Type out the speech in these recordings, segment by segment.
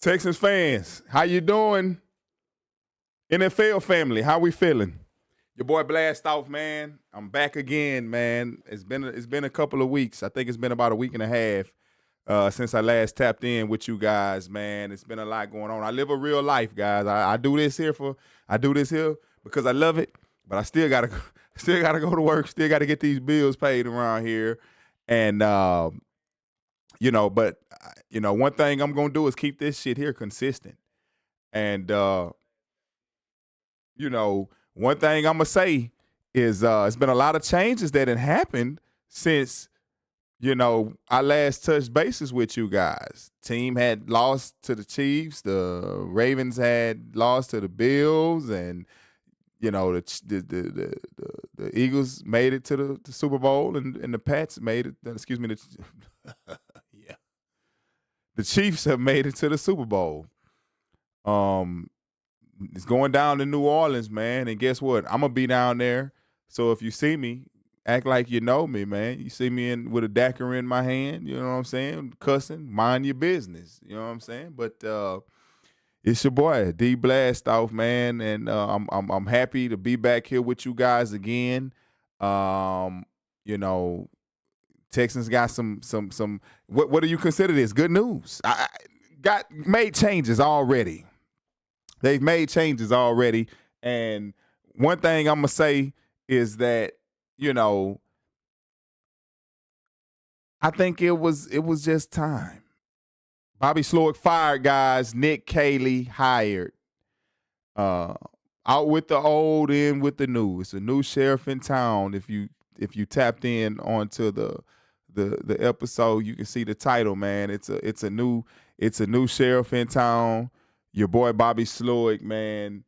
Texans fans, how you doing? NFL family, how we feeling? Your boy Blastoff, man. I'm back again, man. It's been a couple of weeks. I think it's been about a week and a half since I last tapped in with you guys, man. It's been a lot going on. I live a real life, guys. I do this here because I love it, but I still gotta go to work. Still gotta get these bills paid around here, and one thing I'm gonna do is keep this shit here consistent. And one thing I'm gonna say is it's been a lot of changes that had happened since I last touched bases with you guys. Team had lost to the Chiefs, the Ravens had lost to the Bills, and the Eagles made it to the Super Bowl, and the Pats made it. Yeah, the Chiefs have made it to the Super Bowl. It's going down to New Orleans, man, and guess what? I'm gonna be down there. So if you see me, act like you know me, man. You see me with a daiquiri in my hand, you know what I'm saying? Cussing, mind your business, you know what I'm saying? But it's your boy D Blastoff, man, and I'm happy to be back here with you guys again. Texans got some what do you consider this? Good news. I got made changes already. They've made changes already, and one thing I'm gonna say is that I think it was just time. Bobby Slowik fired, guys. Nick Caley hired. Out with the old, in with the new. It's a new sheriff in town. If you tapped in onto the episode, you can see the title, man. It's a new sheriff in town. Your boy Bobby Slowik, man.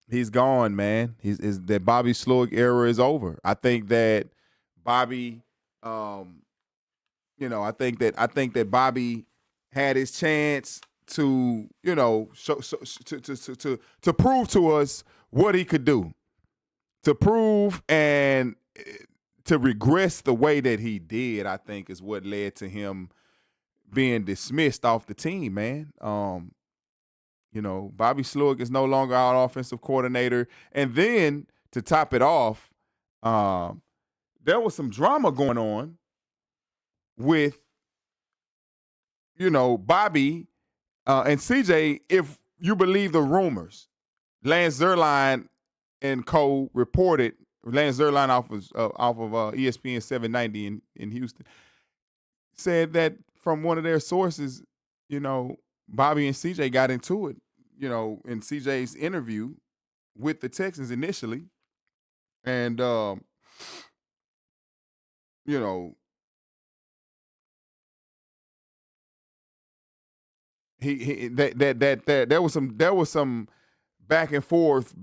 He's gone, man. That Bobby Slowik era is over. I think that Bobby, I think that Bobby had his chance to, to prove to us what he could do, to prove and to regress the way that he did. I think is what led to him being dismissed off the team, man. Bobby Slowik is no longer our offensive coordinator. And then to top it off, there was some drama going on with, Bobby and CJ, if you believe the rumors. Lance Zierlein and co reported, Lance Zierlein off of ESPN 790 in Houston, said that from one of their sources, Bobby and CJ got into it, in CJ's interview with the Texans initially. And, there was some back and forth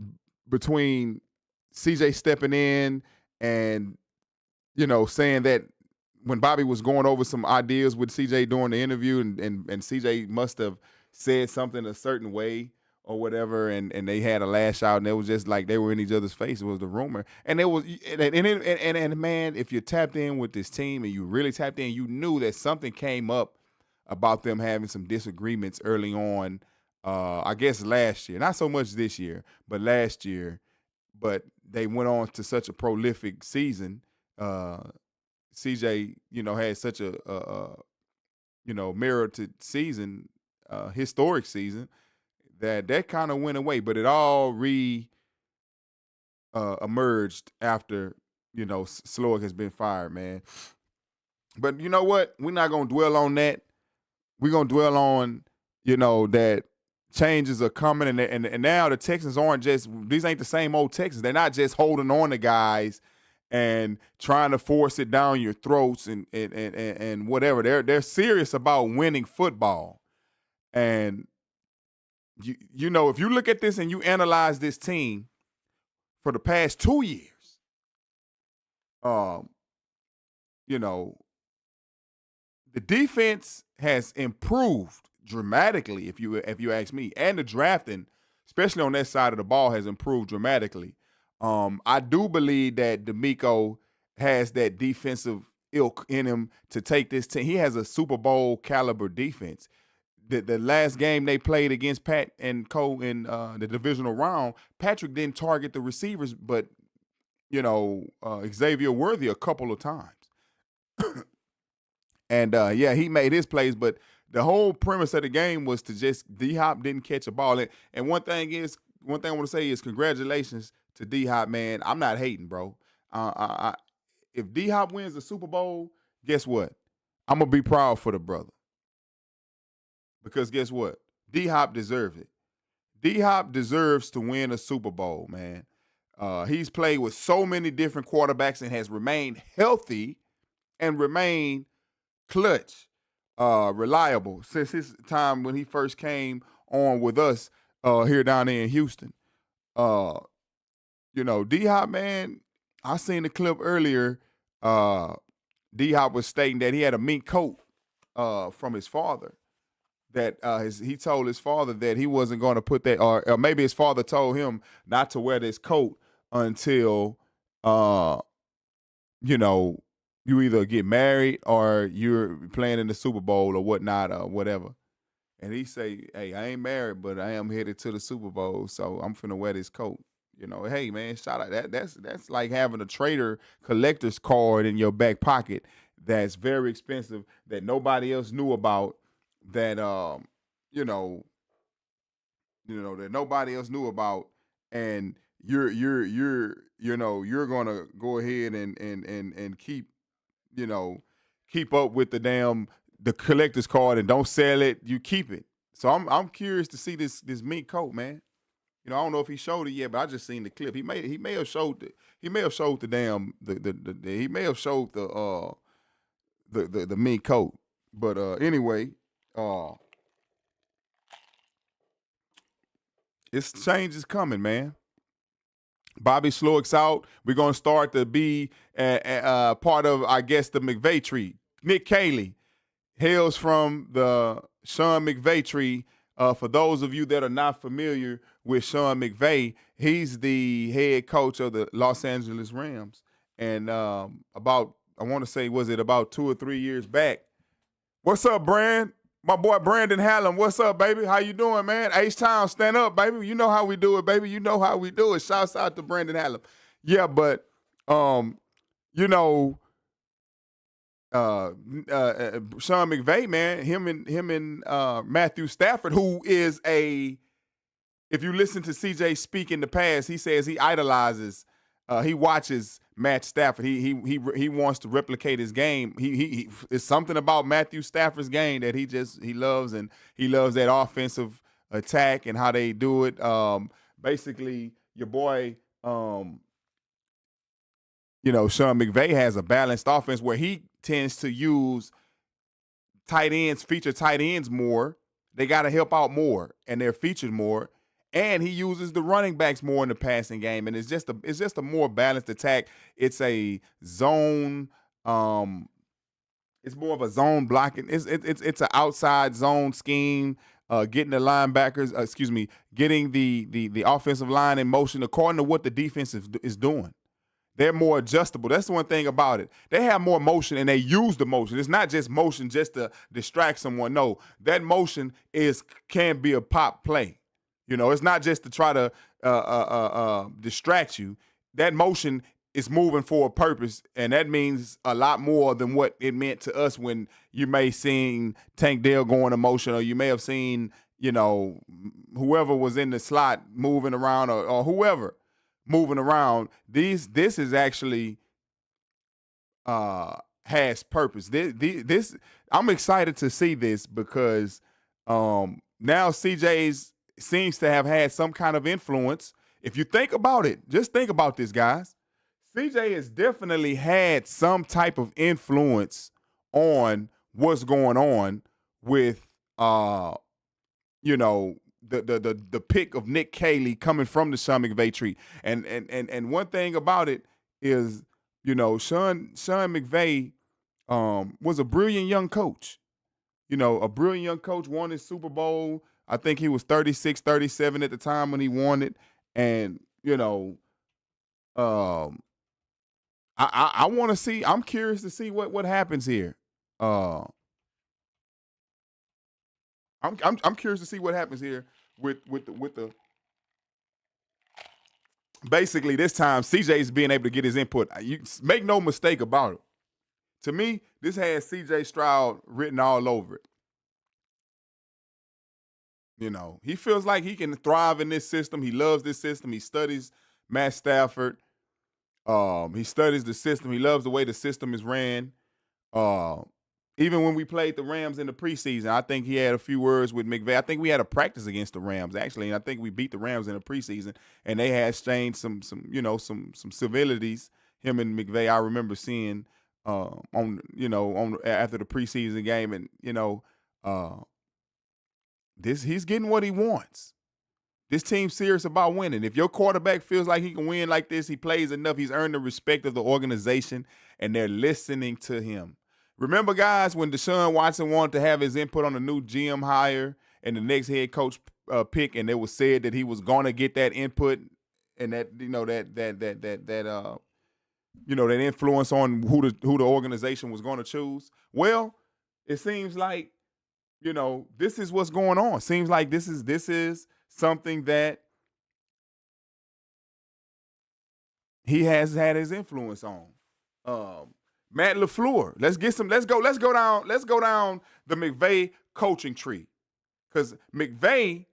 between CJ stepping in and, saying that when Bobby was going over some ideas with CJ during the interview, and CJ must have said something a certain way or whatever, and they had a lash out, and it was just like they were in each other's face. It was the rumor, and it was, and man, if you tapped in with this team and you really tapped in, you knew that something came up about them having some disagreements early on. I guess last year, not so much this year, but last year. But they went on to such a prolific season. CJ, had such a merited season, historic season, that kind of went away. But it all emerged after, Slowik has been fired, man. But you know what? We're not going to dwell on that. We're going to dwell on, that changes are coming. And now the Texans these ain't the same old Texans. They're not just holding on to guys and trying to force it down your throats and whatever. They're serious about winning football. And if you look at this and you analyze this team for the past 2 years, the defense has improved dramatically, if you ask me, and the drafting, especially on that side of the ball, has improved dramatically. I do believe that D'Amico has that defensive ilk in him to take this team. He has a Super Bowl caliber defense. the last game they played against Pat and Co in the divisional round, Patrick didn't target the receivers, but Xavier Worthy a couple of times. And yeah, he made his plays, but the whole premise of the game was to just D-Hop didn't catch a ball. And one thing I want to say is congratulations to D-Hop, man. I'm not hating, bro. If D-Hop wins the Super Bowl, guess what? I'm gonna be proud for the brother. Because guess what? D-Hop deserves it. D-Hop deserves to win a Super Bowl, man. He's played with so many different quarterbacks and has remained healthy and remained clutch, reliable since his time when he first came on with us here down there in Houston. D-Hop, man, I seen the clip earlier. D-Hop was stating that he had a mink coat from his father. That he told his father that he wasn't going to put that, or maybe his father told him not to wear this coat until, you either get married or you're playing in the Super Bowl or whatnot or whatever. And he say, hey, I ain't married, but I am headed to the Super Bowl, so I'm finna wear this coat. Hey, man, shout out. That's like having a trader collector's card in your back pocket that's very expensive that nobody else knew about, that that nobody else knew about, and you're gonna go ahead and keep up with the collector's card and don't sell it. You keep it. So I'm curious to see this mink coat, man. I don't know if he showed it yet, but I just seen the clip. He may have showed the mink coat. But anyway, it's change is coming, man. Bobby Slowik's out. We're going to start to be part of, I guess, the McVay tree. Nick Caley hails from the Sean McVay tree. For those of you that are not familiar with Sean McVay, he's the head coach of the Los Angeles Rams. And about 2 or 3 years back. What's up, Brand? My boy Brandon Hallam, what's up, baby? How you doing, man? HTown, stand up, baby. You know how we do it, baby. You know how we do it. Shouts out to Brandon Hallam. Yeah, but Sean McVay, man, him and Matthew Stafford, who is if you listen to CJ speak in the past, he says he idolizes, he watches Matt Stafford. He wants to replicate his game. He it's something about Matthew Stafford's game that he loves, and he loves that offensive attack and how they do it. Basically, your boy, Sean McVay has a balanced offense where he tends to use feature tight ends more. They got to help out more, and they're featured more. And he uses the running backs more in the passing game, and it's just a more balanced attack. It's a zone. It's more of a zone blocking. It's an outside zone scheme. Getting the linebackers, getting the offensive line in motion according to what the defense is doing. They're more adjustable. That's the one thing about it. They have more motion, and they use the motion. It's not just motion just to distract someone. No, that motion can be a pop play. It's not just to try to distract you. That motion is moving for a purpose, and that means a lot more than what it meant to us when you may seen Tank Dell going in motion, or you may have seen, whoever was in the slot moving around, or whoever moving around. This is actually has purpose. This I'm excited to see this because now CJ's seems to have had some kind of influence. If you think about it, just think about this, guys. CJ has definitely had some type of influence on what's going on with the pick of Nick Caley coming from the Sean McVay tree. And one thing about it is, Sean McVay was a brilliant young coach. A brilliant young coach, won his Super Bowl. I think he was 36, 37 at the time when he won it. And, I want to see, I'm curious to see what happens here. I'm I'm curious to see what happens here with the basically this time CJ's being able to get his input. You make no mistake about it. To me, this has CJ Stroud written all over it. You know, he feels like he can thrive in this system. He loves this system. He studies Matt Stafford. He studies the system. He loves the way the system is ran. Even when we played the Rams in the preseason, I think he had a few words with McVay. I think we had a practice against the Rams actually, and I think we beat the Rams in the preseason, and they had exchanged some civilities. Him and McVay, I remember seeing on after the preseason game, and he's getting what he wants. This team's serious about winning. If your quarterback feels like he can win like this, he plays enough, he's earned the respect of the organization, and they're listening to him. Remember, guys, when Deshaun Watson wanted to have his input on the new GM hire and the next head coach pick, and it was said that he was going to get that input and that influence on who the organization was going to choose. Well, it seems like this is what's going on. Seems like this is something that he has had his influence on. Matt LaFleur. Let's go down the McVay coaching tree. Because McVay,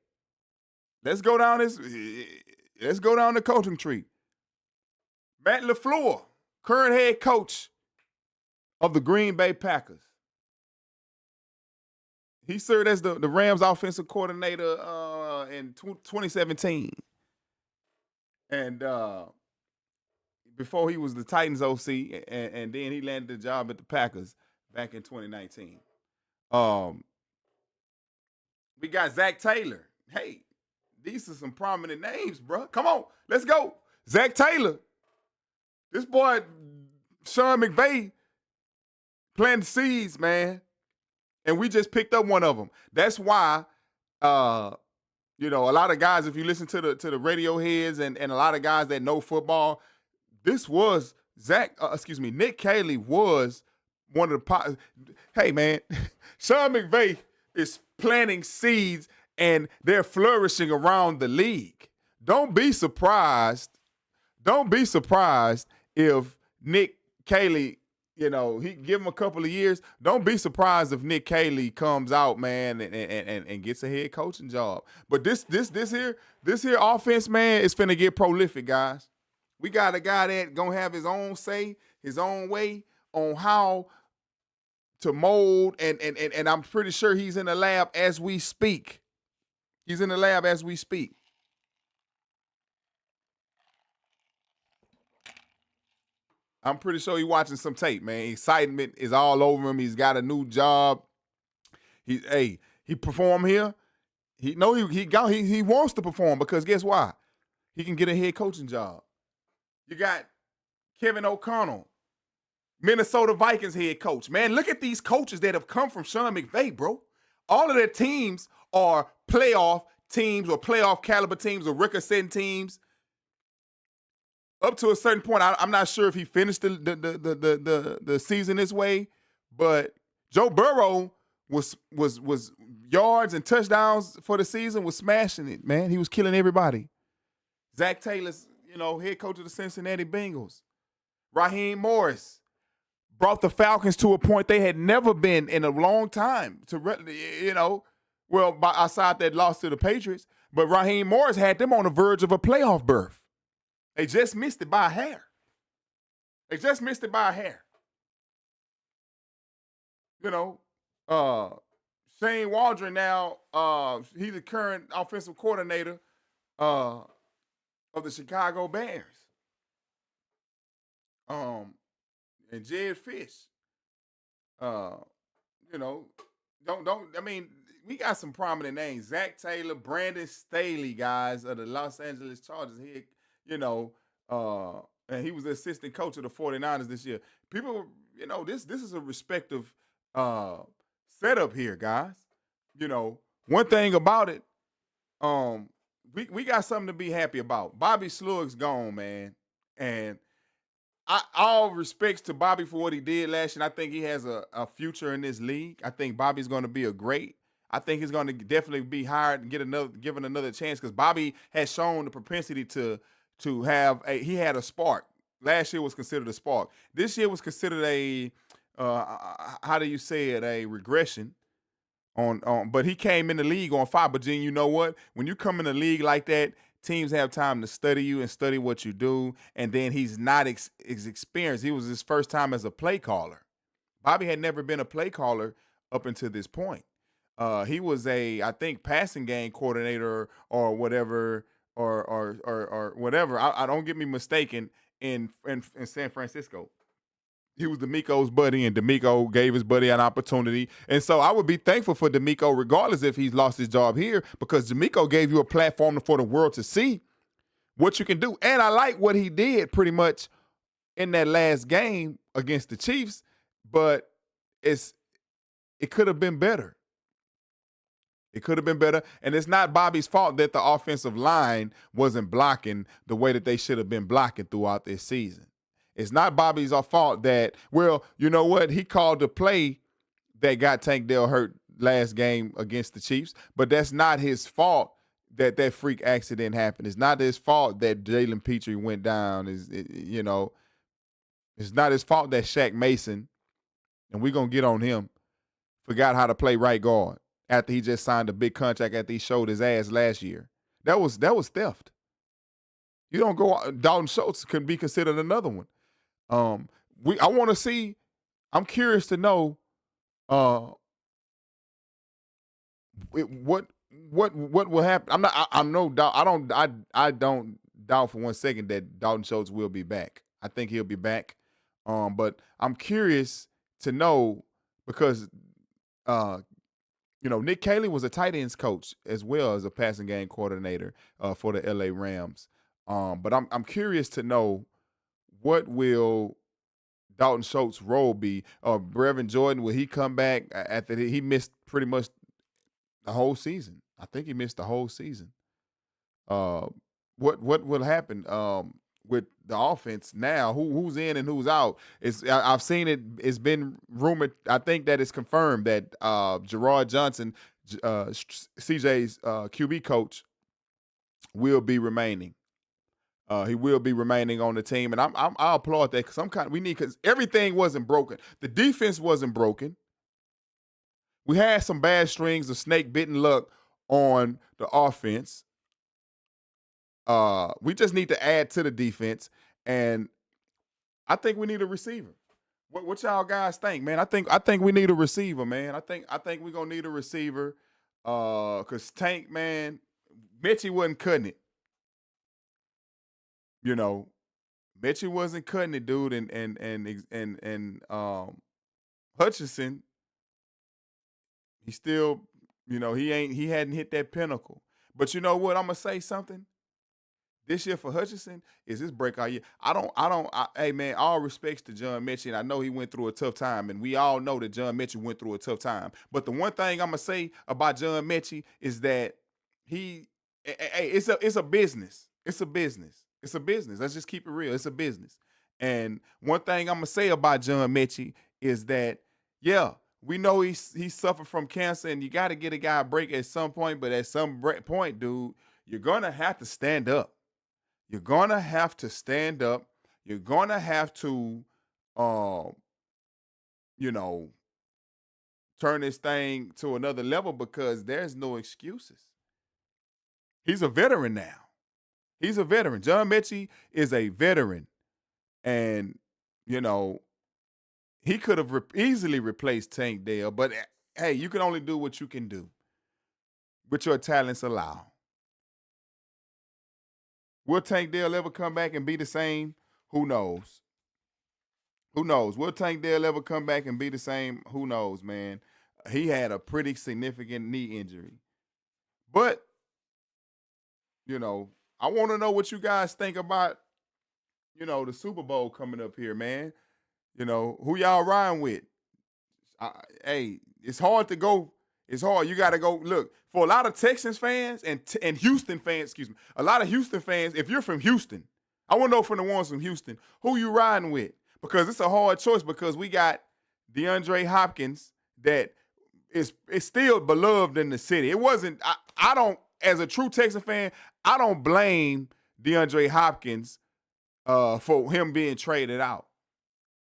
let's go down the coaching tree. Matt LaFleur, current head coach of the Green Bay Packers. He served as the Rams offensive coordinator in 2017. And before he was the Titans OC, and then he landed the job at the Packers back in 2019. We got Zach Taylor. Hey, these are some prominent names, bro. Come on, let's go. Zach Taylor. This boy, Sean McVay, planted seeds, man. And we just picked up one of them. That's why, a lot of guys, if you listen to the radio heads and a lot of guys that know football, this was Nick Caley was one of the hey, man, Sean McVay is planting seeds and they're flourishing around the league. Don't be surprised if Nick Caley, he give him a couple of years. Don't be surprised if Nick Caley comes out, man, and gets a head coaching job. But this here offense, man, is finna get prolific, guys. We got a guy that gonna have his own say, his own way on how to mold, and I'm pretty sure he's in the lab as we speak. I'm pretty sure he's watching some tape, man. Excitement is all over him. He's got a new job. He perform here. He wants to perform because guess why? He can get a head coaching job. You got Kevin O'Connell, Minnesota Vikings head coach. Man, look at these coaches that have come from Sean McVay, bro. All of their teams are playoff teams or playoff caliber teams or record-setting teams. Up to a certain point, I'm not sure if he finished the season this way, but Joe Burrow was yards and touchdowns for the season, was smashing it, man. He was killing everybody. Zach Taylor's, head coach of the Cincinnati Bengals. Raheem Morris brought the Falcons to a point they had never been in a long time. Outside that loss to the Patriots, but Raheem Morris had them on the verge of a playoff berth. They just missed it by a hair. Shane Waldron now, he's the current offensive coordinator of the Chicago Bears. And Jed Fish. We got some prominent names. Zach Taylor, Brandon Staley, guys, of the Los Angeles Chargers. And he was the assistant coach of the 49ers this year. People, this is a respective setup here, guys. One thing about it, we got something to be happy about. Bobby Slowik's gone, man. And all respects to Bobby for what he did last year. I think he has a future in this league. I think Bobby's going to be a great I think he's going to definitely be hired and given another chance because Bobby has shown the propensity to have he had a spark. Last year was considered a spark. This year was considered a how do you say it, a regression but he came in the league on fire. But then you know what? When you come in the league like that, teams have time to study you and study what you do. And then he's not experienced. He was his first time as a play caller. Bobby had never been a play caller up until this point. He was I think, passing game coordinator or whatever, or whatever. I don't get me mistaken in San Francisco. He was DeMeco's buddy, and DeMeco gave his buddy an opportunity. And so I would be thankful for DeMeco, regardless if he's lost his job here, because DeMeco gave you a platform for the world to see what you can do. And I like what he did pretty much in that last game against the Chiefs, but it could have been better. It could have been better. And it's not Bobby's fault that the offensive line wasn't blocking the way that they should have been blocking throughout this season. It's not Bobby's fault that, well, you know what? He called the play that got Tank Dell hurt last game against the Chiefs, but that's not his fault that freak accident happened. It's not his fault that Jalen Petrie went down. It's not his fault that Shaq Mason, and we're going to get on him, forgot how to play right guard after he just signed a big contract after he showed his ass last year. That was theft. You don't go – Dalton Schultz could be considered another one. I want to see. I'm curious to know what will happen. I don't doubt for 1 second that Dalton Schultz will be back. I think he'll be back. But I'm curious to know because Nick Caley was a tight ends coach as well as a passing game coordinator for the LA Rams. But I'm curious to know, what will Dalton Schultz's role be? Brevin Jordan, will he come back after he missed pretty much the whole season? I think he missed the whole season. What will happen with the offense now? Who's in and who's out? I've seen it. It's been rumored. I think that it's confirmed that Gerard Johnson, CJ's QB coach, will be remaining. He will be remaining on the team, and I applaud that because because everything wasn't broken. The defense wasn't broken. We had some bad strings of snake-bitten luck on the offense. We just need to add to the defense, and I think we need a receiver. What y'all guys think, man? I think we need a receiver, man. I think we're gonna need a receiver. Cause Tank, man, Mitchie wasn't cutting it. Mitchie wasn't cutting it, dude, and Hutchinson, he still, he hadn't hit that pinnacle. But you know what? I'm gonna say something. This year for Hutchinson is his breakout year. Hey man, all respects to John Mechie, and I know he went through a tough time, and we all know that John Mechie went through a tough time. But the one thing I'm gonna say about John Mechie is that it's a business. It's a business. It's a business. Let's just keep it real. It's a business. And one thing I'm going to say about John Mechie is that, yeah, we know he suffered from cancer, and you got to get a guy a break at some point. But at some point, dude, you're going to have to stand up. You're going to have to stand up. You're going to have to, turn this thing to another level because there's no excuses. He's a veteran now. He's a veteran. John Mechie is a veteran. And, he could have easily replaced Tank Dell. But, hey, you can only do what you can do. What your talents allow. Will Tank Dell ever come back and be the same? Who knows? Who knows? Will Tank Dell ever come back and be the same? Who knows, man? He had a pretty significant knee injury. But, I want to know what you guys think about, the Super Bowl coming up here, man. Who y'all riding with? Hey, it's hard to go. It's hard. You got to go. Look, for a lot of Texans fans and Houston fans, a lot of Houston fans, if you're from Houston, I want to know from the ones from Houston, who you riding with? Because it's a hard choice because we got DeAndre Hopkins that it's still beloved in the city. It wasn't. I don't, as a true Texan fan, I don't blame DeAndre Hopkins for him being traded out.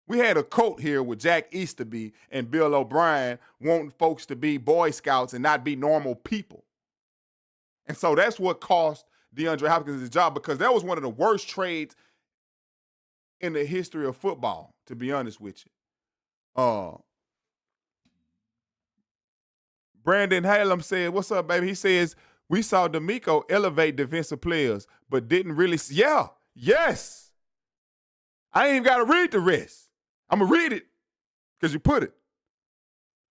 We had a cult here with Jack Easterby and Bill O'Brien wanting folks to be Boy Scouts and not be normal people. And so that's what cost DeAndre Hopkins his job, because that was one of the worst trades in the history of football, to be honest with you. Brandon Halem said, what's up, baby? He says, we saw D'Amico elevate defensive players, but didn't really. Yes. I ain't even got to read the rest. I'm going to read it because you put it.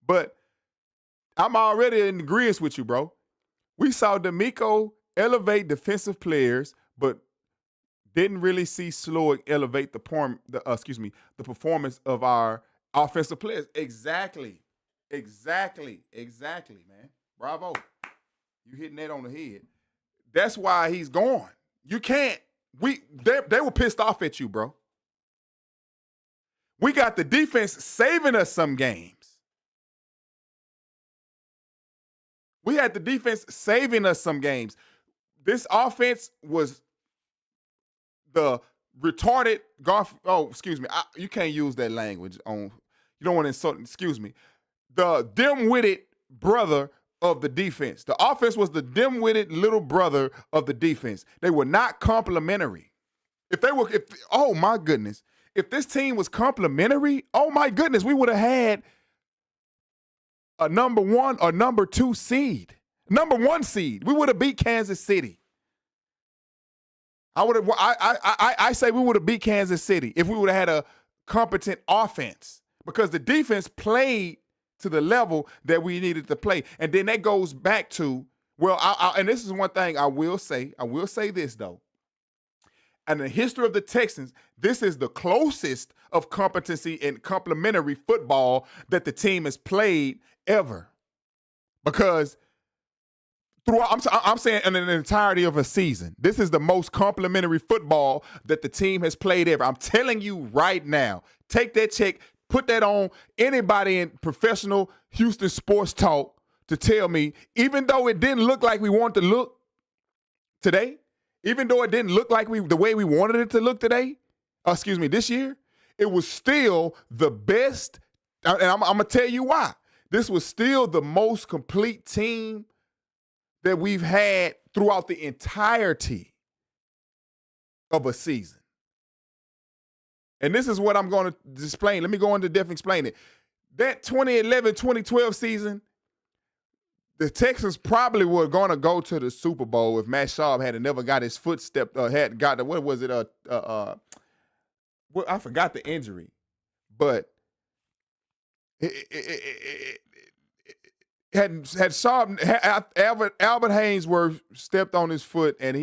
But I'm already in agreement with you, bro. We saw D'Amico elevate defensive players, but didn't really see Slowik elevate the performance of our offensive players. Exactly, man. Bravo. You hitting that on the head. That's why he's gone. You can't. They were pissed off at you, bro. We got the defense saving us some games. We had the defense saving us some games. This offense was the retarded golf. Oh, excuse me. You can't use that language on. You don't want to insult. Excuse me. The dim-witted brother of the defense. The offense was the dim-witted little brother of the defense. They were not complimentary. Oh my goodness. If this team was complimentary, oh my goodness, we would have had a number 1 or number 2 seed. Number 1 seed. We would have beat Kansas City. I say we would have beat Kansas City if we would have had a competent offense, because the defense played to the level that we needed to play. And then that goes back to, and this is one thing I will say. I will say this, though. In the history of the Texans, this is the closest of competency in complementary football that the team has played ever. Because throughout, I'm saying in the entirety of a season, this is the most complementary football that the team has played ever. I'm telling you right now, take that check, put that on anybody in professional Houston sports talk to tell me, even though it didn't look like we wanted to look today, even though it didn't look like the way we wanted it to look this year, it was still the best. And I'm going to tell you why. This was still the most complete team that we've had throughout the entirety of a season. And this is what I'm going to explain. Let me go into depth and explain it. That 2011-2012 season, the Texans probably were going to go to the Super Bowl if Matt Schaub had never got his foot stepped, had got what was it? I forgot the injury, but had Schaub, Albert Haynesworth stepped on his foot, and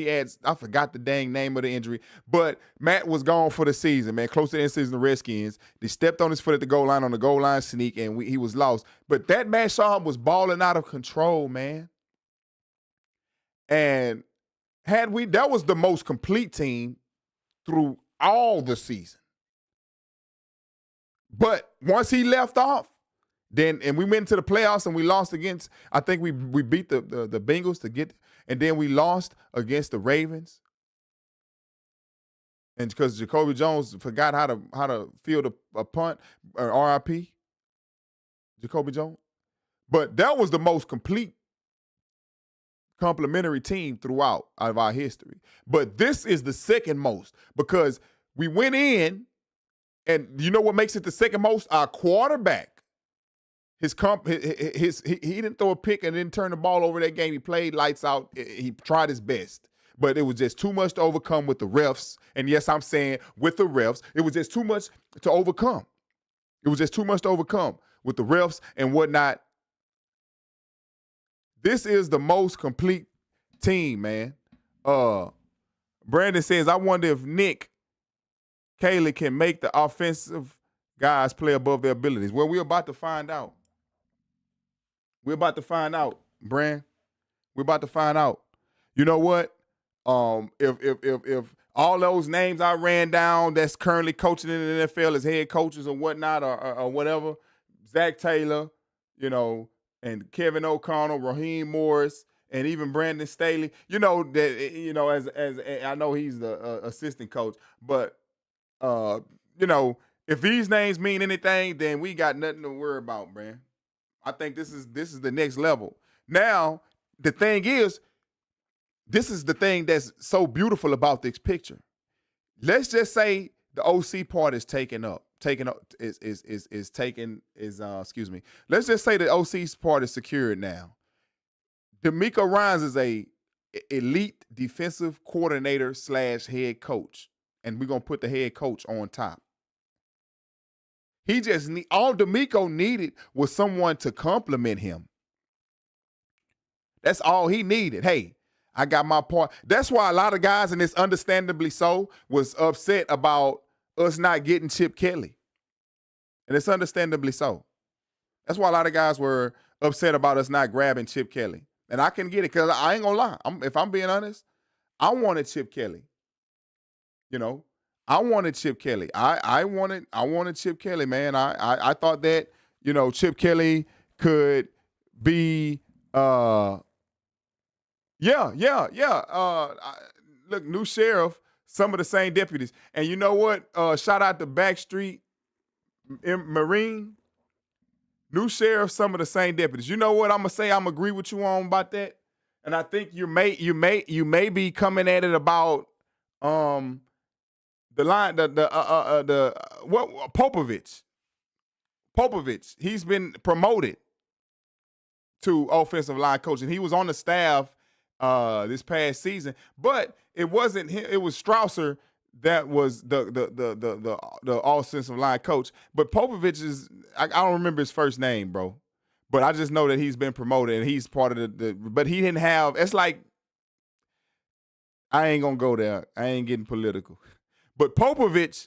I forgot the dang name of the injury, but Matt was gone for the season, man, close to the end season, the Redskins. They stepped on his foot at the goal line on the goal line sneak, and he was lost. But that Matt Schaub was balling out of control, man. And that was the most complete team through all the season. But once he left off, and we went into the playoffs and we lost against, I think we beat the Bengals and then we lost against the Ravens. And because Jacoby Jones forgot how to field a punt, or RIP, Jacoby Jones. But that was the most complete complementary team throughout of our history. But this is the second most, because we went in, and you know what makes it the second most? Our quarterback. He didn't throw a pick and didn't turn the ball over that game. He played lights out. He tried his best. But it was just too much to overcome with the refs. And yes, I'm saying with the refs, it was just too much to overcome. It was just too much to overcome with the refs and whatnot. This is the most complete team, man. Brandon says, I wonder if Nick Caley can make the offensive guys play above their abilities. Well, we're about to find out. We're about to find out, Brand. We're about to find out. You know what? If all those names I ran down that's currently coaching in the NFL as head coaches or whatnot or whatever, Zach Taylor, and Kevin O'Connell, Raheem Morris, and even Brandon Staley. As I know he's the assistant coach, but if these names mean anything, then we got nothing to worry about, man. I think this is the next level. Now, the thing is, this is the thing that's so beautiful about this picture. Let's just say the OC part is Let's just say the OC's part is secured now. DeMeco Ryans is a elite defensive coordinator / head coach, and we're gonna put the head coach on top. All DeMeco needed was someone to compliment him. That's all he needed. Hey, I got my part. That's why a lot of guys, and it's understandably so, was upset about us not getting Chip Kelly. And it's understandably so. That's why a lot of guys were upset about us not grabbing Chip Kelly. And I can get it because I ain't going to lie. If I'm being honest, I wanted Chip Kelly. I wanted Chip Kelly. I wanted Chip Kelly, man. I thought that, Chip Kelly could be look, new sheriff, some of the same deputies. And you know what? Shout out to Backstreet Marine. New sheriff, some of the same deputies. You know what I'm gonna say? I'm agree with you on about that. And I think you may be coming at it about Popovich. Popovich, he's been promoted to offensive line coach, and he was on the staff this past season. But it wasn't him; it was Strausser that was the offensive line coach. But Popovich is I don't remember his first name, bro. But I just know that he's been promoted and he's part of but he didn't have. It's like I ain't gonna go there. I ain't getting political. But Popovich,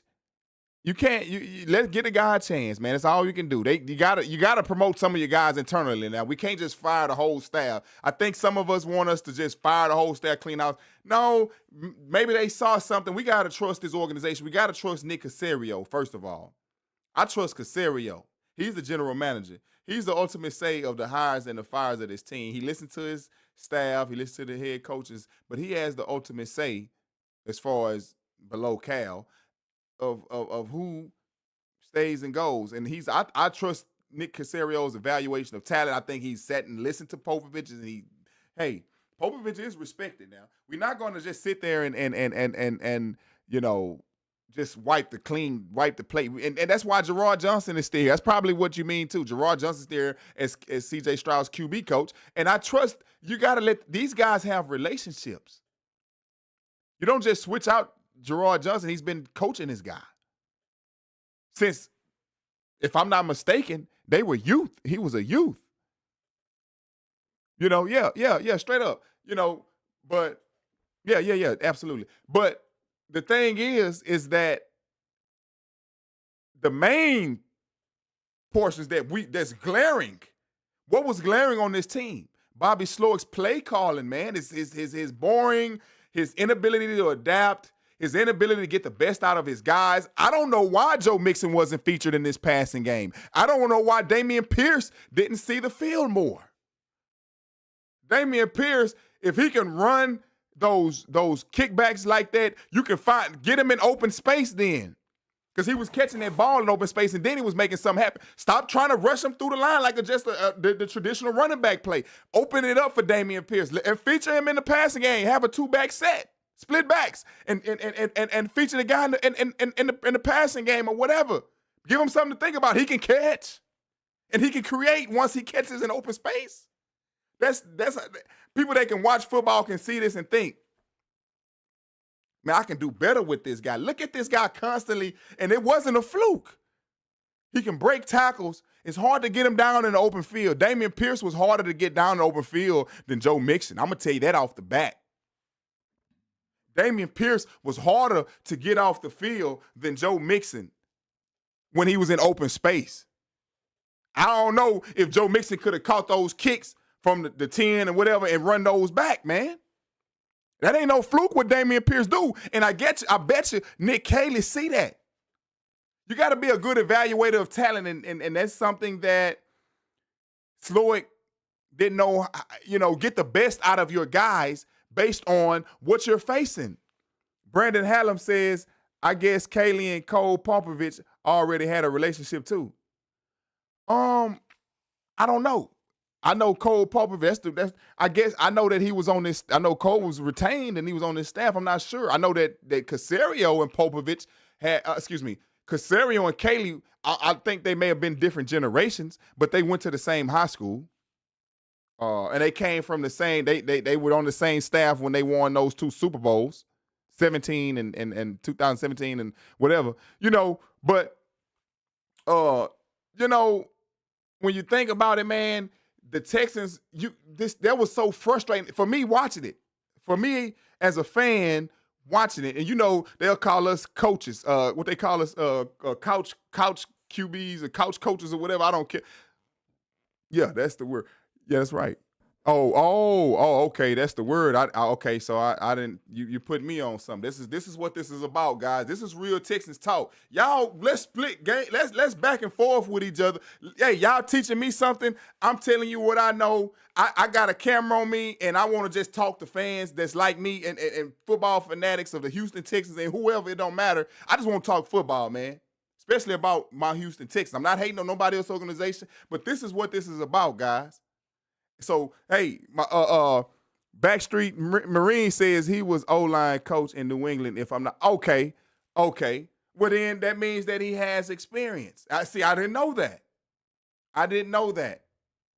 you can't. Let's get a guy a chance, man. That's all you can do. You gotta promote some of your guys internally. Now we can't just fire the whole staff. I think some of us want us to just fire the whole staff, clean out. No, maybe they saw something. We gotta trust this organization. We gotta trust Nick Caserio. First of all, I trust Caserio. He's the general manager. He's the ultimate say of the hires and the fires of this team. He listens to his staff. He listens to the head coaches, but he has the ultimate say as far as below Cal of who stays and goes. And I trust Nick Caserio's evaluation of talent. I think he's sat and listened to Popovich, and Popovich is respected now. We're not going to just sit there and just wipe the plate. And that's why Gerard Johnson is still here. That's probably what you mean too. Gerard Johnson's there as CJ Stroud's QB coach. And I trust you got to let these guys have relationships. You don't just switch out Gerard Johnson. He's been coaching this guy since, if I'm not mistaken, they were youth. He was a youth. Straight up. But yeah, absolutely. But the thing is that the main portions that's glaring, what was glaring on this team? Bobby Slowik's play calling, man, his boring, his inability to adapt, his inability to get the best out of his guys. I don't know why Joe Mixon wasn't featured in this passing game. I don't know why Dameon Pierce didn't see the field more. Dameon Pierce, if he can run those kickbacks like that, you can get him in open space then. Because he was catching that ball in open space, and then he was making something happen. Stop trying to rush him through the line like the traditional running back play. Open it up for Dameon Pierce and feature him in the passing game. Have a 2-back set, split backs, and feature the guy in the passing game or whatever. Give him something to think about. He can catch, and he can create once he catches in open space. That's people that can watch football can see this and think, man, I can do better with this guy. Look at this guy constantly, and it wasn't a fluke. He can break tackles. It's hard to get him down in the open field. Dameon Pierce was harder to get down in the open field than Joe Mixon. I'm going to tell you that off the bat. Dameon Pierce was harder to get off the field than Joe Mixon when he was in open space. I don't know if Joe Mixon could have caught those kicks from the 10 and whatever and run those back, man. That ain't no fluke what Dameon Pierce do. And I bet you Nick Caley see that. You got to be a good evaluator of talent, and that's something that Slowik didn't know, get the best out of your guys based on what you're facing. Brandon Hallam says, I guess Caley and Cole Popovich already had a relationship too. I don't know. I know Cole Popovich. I guess I know that he was on this. I know Cole was retained and he was on this staff. I'm not sure. I know that Caserio and Popovich had. Caserio and Caley. I think they may have been different generations, but they went to the same high school. And they came from the same. They were on the same staff when they won those 2 Super Bowls, 17 and 2017 and whatever. But when you think about it, man, the Texans, that was so frustrating for me watching it. For me as a fan watching it, and they'll call us coaches, what they call us, couch QBs or couch coaches or whatever. I don't care. Yeah, that's the word. Yeah, that's right. Oh, okay, that's the word. Okay, so I didn't. You put me on something. This is what this is about, guys. This is real Texans talk. Y'all, let's split game. Let's back and forth with each other. Hey, y'all teaching me something. I'm telling you what I know. I got a camera on me, and I want to just talk to fans that's like me and football fanatics of the Houston Texans and whoever. It don't matter. I just want to talk football, man. Especially about my Houston Texans. I'm not hating on nobody else's organization, but this is what this is about, guys. So, hey, my Backstreet Marine says he was O-line coach in New England, if I'm not. Okay. Well, then that means that he has experience. I didn't know that. I didn't know that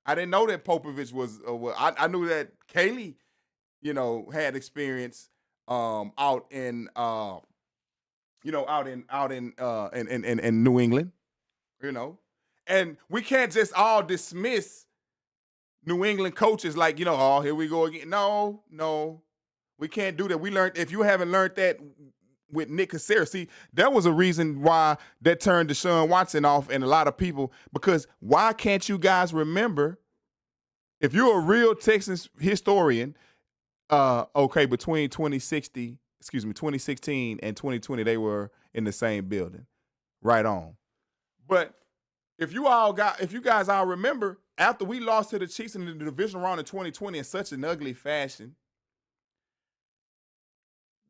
Popovich was I knew that Caley, had experience out in New England, And we can't just all dismiss New England coaches like, here we go again. No, we can't do that. We learned, if you haven't learned that with Nick Caley, see, that was a reason why that turned Deshaun Watson off and a lot of people, because why can't you guys remember, if you're a real Texans historian, between 2016 and 2020, they were in the same building. Right on. But if you guys all remember, after we lost to the Chiefs in the Divisional Round in 2020 in such an ugly fashion,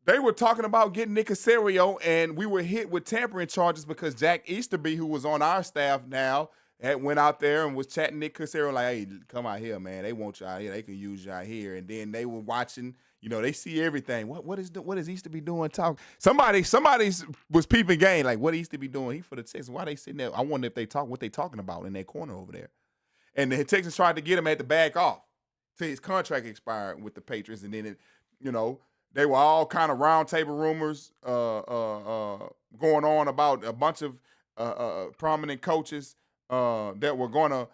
they were talking about getting Nick Caserio, and we were hit with tampering charges because Jack Easterby, who was on our staff now, went out there and was chatting Nick Caserio like, hey, come out here, man. They want you out here. They can use you out here. And then they were watching, they see everything. What is Easterby doing talking? Somebody was peeping game, like, what Easterby doing? He for the Texans. Why they sitting there? I wonder if they talk what they talking about in that corner over there. And the Texans tried to get him at the back off till his contract expired with the Patriots. And then, they were all kind of round table rumors going on about a bunch of prominent coaches that were going to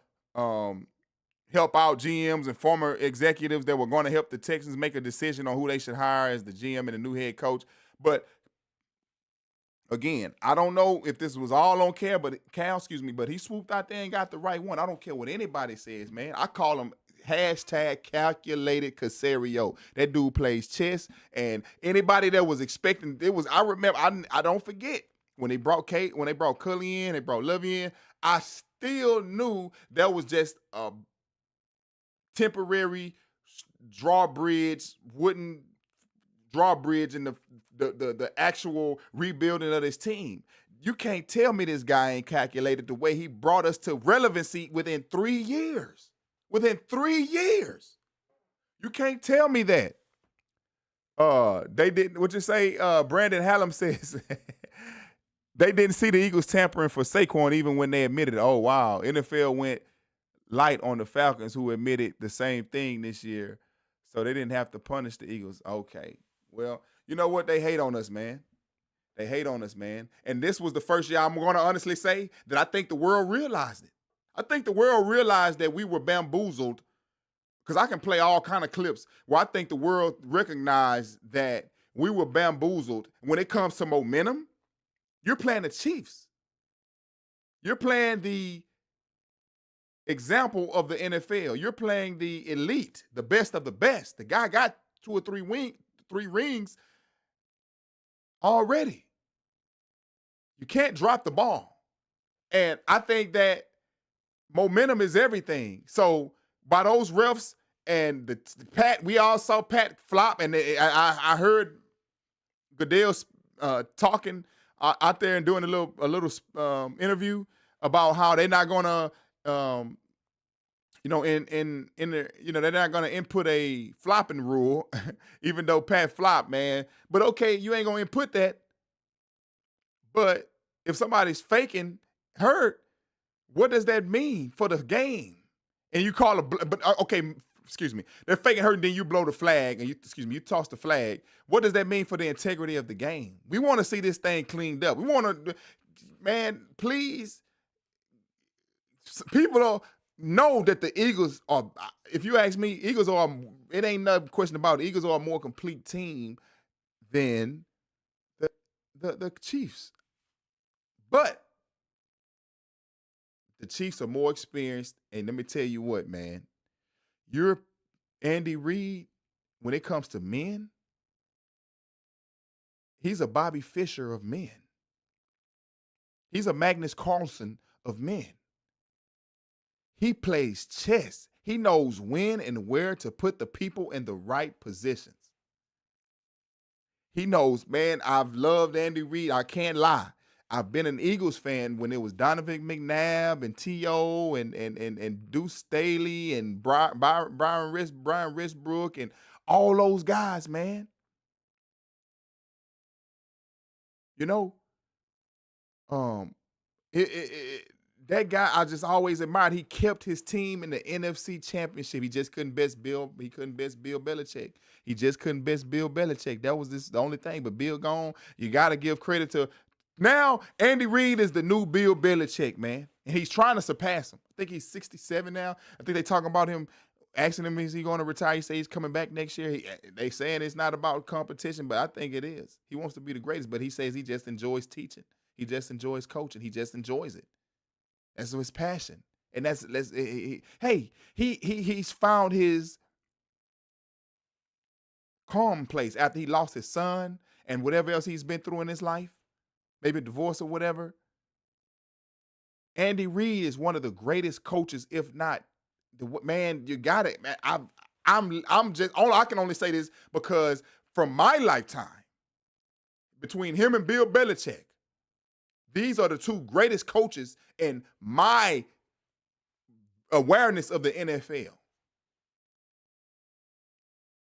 help out GMs and former executives that were going to help the Texans make a decision on who they should hire as the GM and the new head coach. But again, I don't know if this was all on Cal, but he swooped out there and got the right one. I don't care what anybody says, man. I call him #calculated Caserio. That dude plays chess, and anybody that was expecting, I remember, I don't forget when they brought Cully in, they brought Levy in, I still knew that was just a temporary wooden drawbridge in the actual rebuilding of this team. You can't tell me this guy ain't calculated the way he brought us to relevancy within 3 years. Within 3 years. You can't tell me that. They didn't, what you say, Brandon Hallam says, they didn't see the Eagles tampering for Saquon even when they admitted it. Oh, wow. NFL went light on the Falcons, who admitted the same thing this year, so they didn't have to punish the Eagles. Okay. Well, you know what? They hate on us, man. They hate on us, man. And this was the first year, I'm going to honestly say, that I think the world realized it. I think the world realized that we were bamboozled, because I can play all kind of clips where I think the world recognized that we were bamboozled. When it comes to momentum, you're playing the Chiefs. You're playing the example of the NFL. You're playing the elite, the best of the best. The guy got 2 or 3 rings already. You can't drop the ball. And I think that momentum is everything. So by those refs and the Pat. We all saw Pat flop, and I heard Goodell talking out there and doing a little interview about how they're not gonna in the they're not gonna input a flopping rule, even though Pat flopped, man. But okay, you ain't gonna input that. But if somebody's faking hurt, what does that mean for the game? And you call excuse me, they're faking hurt, and then you blow the flag, and you toss the flag. What does that mean for the integrity of the game? We want to see this thing cleaned up. We want to, man, please. People don't know that the Eagles are, if you ask me, it ain't no question about it. Eagles are a more complete team than the Chiefs. But the Chiefs are more experienced, and let me tell you what, man. You're Andy Reid, when it comes to men, he's a Bobby Fischer of men. He's a Magnus Carlsen of men. He plays chess. He knows when and where to put the people in the right positions. He knows, man, I've loved Andy Reid. I can't lie. I've been an Eagles fan when it was Donovan McNabb and T.O. and Deuce Staley and Brian Risbrook and all those guys, man. That guy I just always admired. He kept his team in the NFC Championship. He just couldn't best Bill Belichick. He just couldn't best Bill Belichick. That was the only thing. But Bill gone. You got to give credit to. Now, Andy Reid is the new Bill Belichick, man. And he's trying to surpass him. I think he's 67 now. I think they talking about him, asking him, is he going to retire? He says he's coming back next year. They saying it's not about competition, but I think it is. He wants to be the greatest, but he says he just enjoys teaching. He just enjoys coaching. He just enjoys it. That's his passion. And he's found his calm place after he lost his son and whatever else he's been through in his life. Maybe a divorce or whatever. Andy Reid is one of the greatest coaches, if not man. You got it, man. I'm just. I can only say this because from my lifetime, between him and Bill Belichick, these are the two greatest coaches in my awareness of the NFL.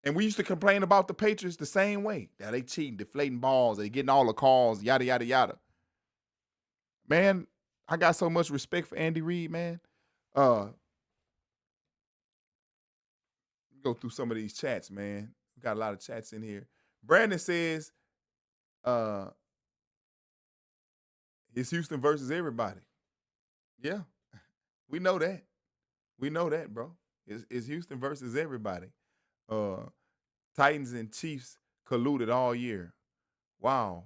And we used to complain about the Patriots the same way. Now they cheating, deflating balls, they getting all the calls, yada, yada, yada. Man, I got so much respect for Andy Reid, man. Go through some of these chats, man. We got a lot of chats in here. Brandon says, it's Houston versus everybody. Yeah, we know that. We know that, bro. It's Houston versus everybody. Titans and Chiefs colluded all year. Wow.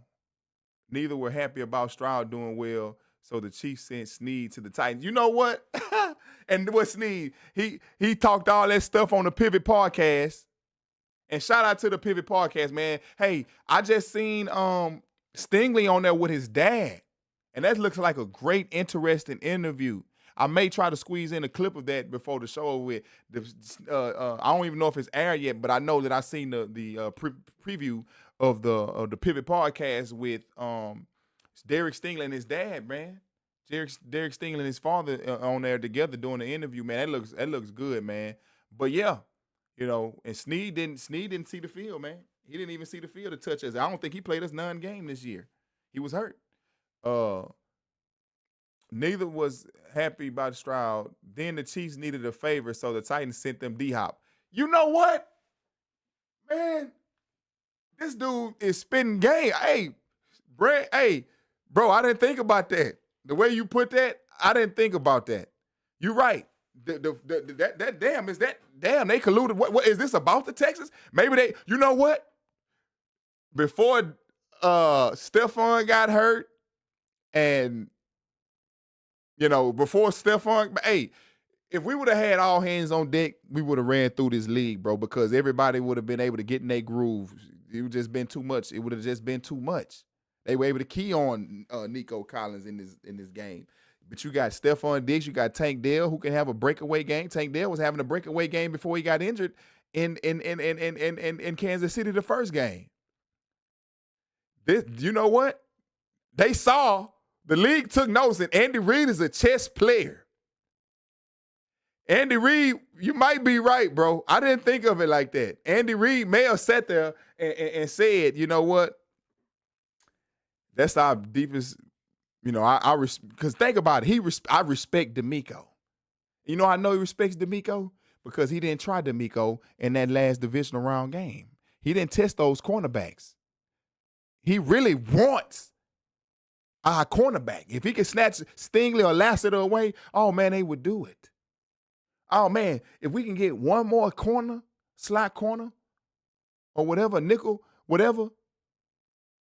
Neither were happy about Stroud doing well, so the Chiefs sent Snead to the Titans. You know what? And what Snead? He talked all that stuff on the Pivot Podcast. And shout out to the Pivot Podcast, man. Hey, I just seen Stingley on there with his dad. And that looks like a great, interesting interview. I may try to squeeze in a clip of that before the show. With I don't even know if it's aired yet, but I know that I seen the preview of the Pivot Podcast with Derek Stingley and his dad, man. Derek Stingley and his father on there together doing the interview, man. That looks good, man. But yeah, and Snead didn't see the field, man. He didn't even see the field to touch us. I don't think he played us none game this year. He was hurt. Neither was happy about Stroud. Then the Chiefs needed a favor, so the Titans sent them D-Hop. You know what? Man, this dude is spitting game. Hey, bro, I didn't think about that. The way you put that, I didn't think about that. You're right. They colluded. What is this about the Texans? Maybe they, you know what? Before Stephon got hurt and before Stephon, hey, if we would have had all hands on deck, we would have ran through this league, bro, because everybody would have been able to get in their groove. It would just been too much. It would have just been too much. They were able to key on Nico Collins in this game. But you got Stephon Diggs, you got Tank Dell, who can have a breakaway game. Tank Dell was having a breakaway game before he got injured in Kansas City the first game. You know what? They saw, the league took notice, and Andy Reid is a chess player. Andy Reid, you might be right, bro. I didn't think of it like that. Andy Reid may have sat there and said, you know what? That's our deepest, because think about it. I respect DeMeco. You know, I know he respects DeMeco because he didn't try DeMeco in that last divisional round game. He didn't test those cornerbacks. He really wants our cornerback. If he could snatch Stingley or Lassiter away, oh, man, they would do it. Oh, man, if we can get one more corner, slot corner, or whatever, nickel, whatever,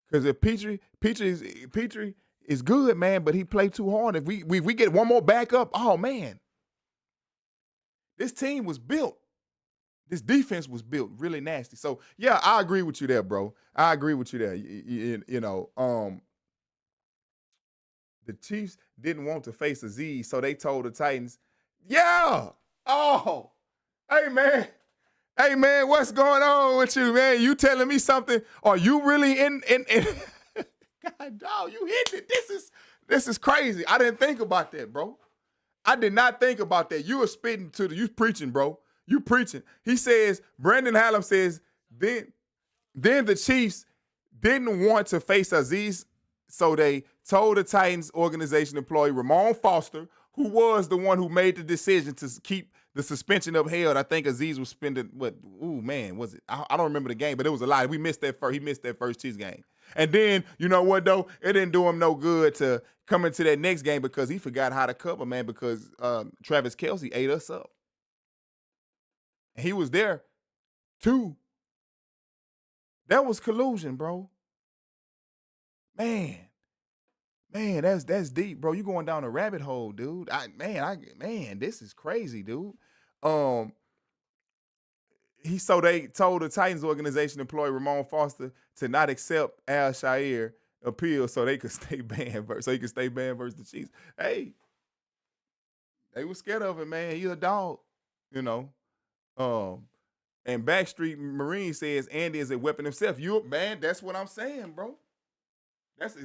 because if Petrie is good, man, but he played too hard. If we get one more backup, oh, man. This team was built. This defense was built really nasty. So, yeah, I agree with you there, bro. I agree with you there. The Chiefs didn't want to face Aziz, so they told the Titans, yeah. Oh, hey, man, what's going on with you, man? You telling me something? Are you really in God, dog, you hit it. This is crazy. I didn't think about that, bro. I did not think about that. You were spitting you preaching, bro. You preaching. He says, Brandon Hallam says, then the Chiefs didn't want to face Aziz, so they told the Titans organization employee Ramon Foster, who was the one who made the decision to keep the suspension upheld. I think Aziz was spending, was it? I don't remember the game, but it was a lot. He missed that first Chiefs game. And then, you know what, though? It didn't do him no good to come into that next game because he forgot how to cover, man, because Travis Kelce ate us up. And he was there, too. That was collusion, bro. Man, that's deep, bro. You going down a rabbit hole, dude. This is crazy, dude. They told the Titans organization employee Ramon Foster to not accept Al Shire appeal so they could stay banned versus the Chiefs. Hey, they were scared of it, man. He's a dog, And Backstreet Marine says Andy is a weapon himself. Man, that's what I'm saying, bro. That's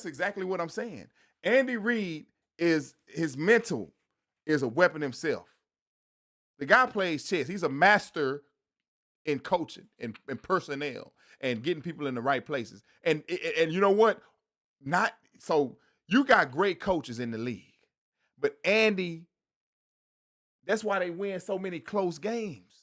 exactly what I'm saying. Andy Reid his mental is a weapon himself. The guy plays chess. He's a master in coaching and personnel and getting people in the right places. And you know what? You got great coaches in the league. But Andy, that's why they win so many close games.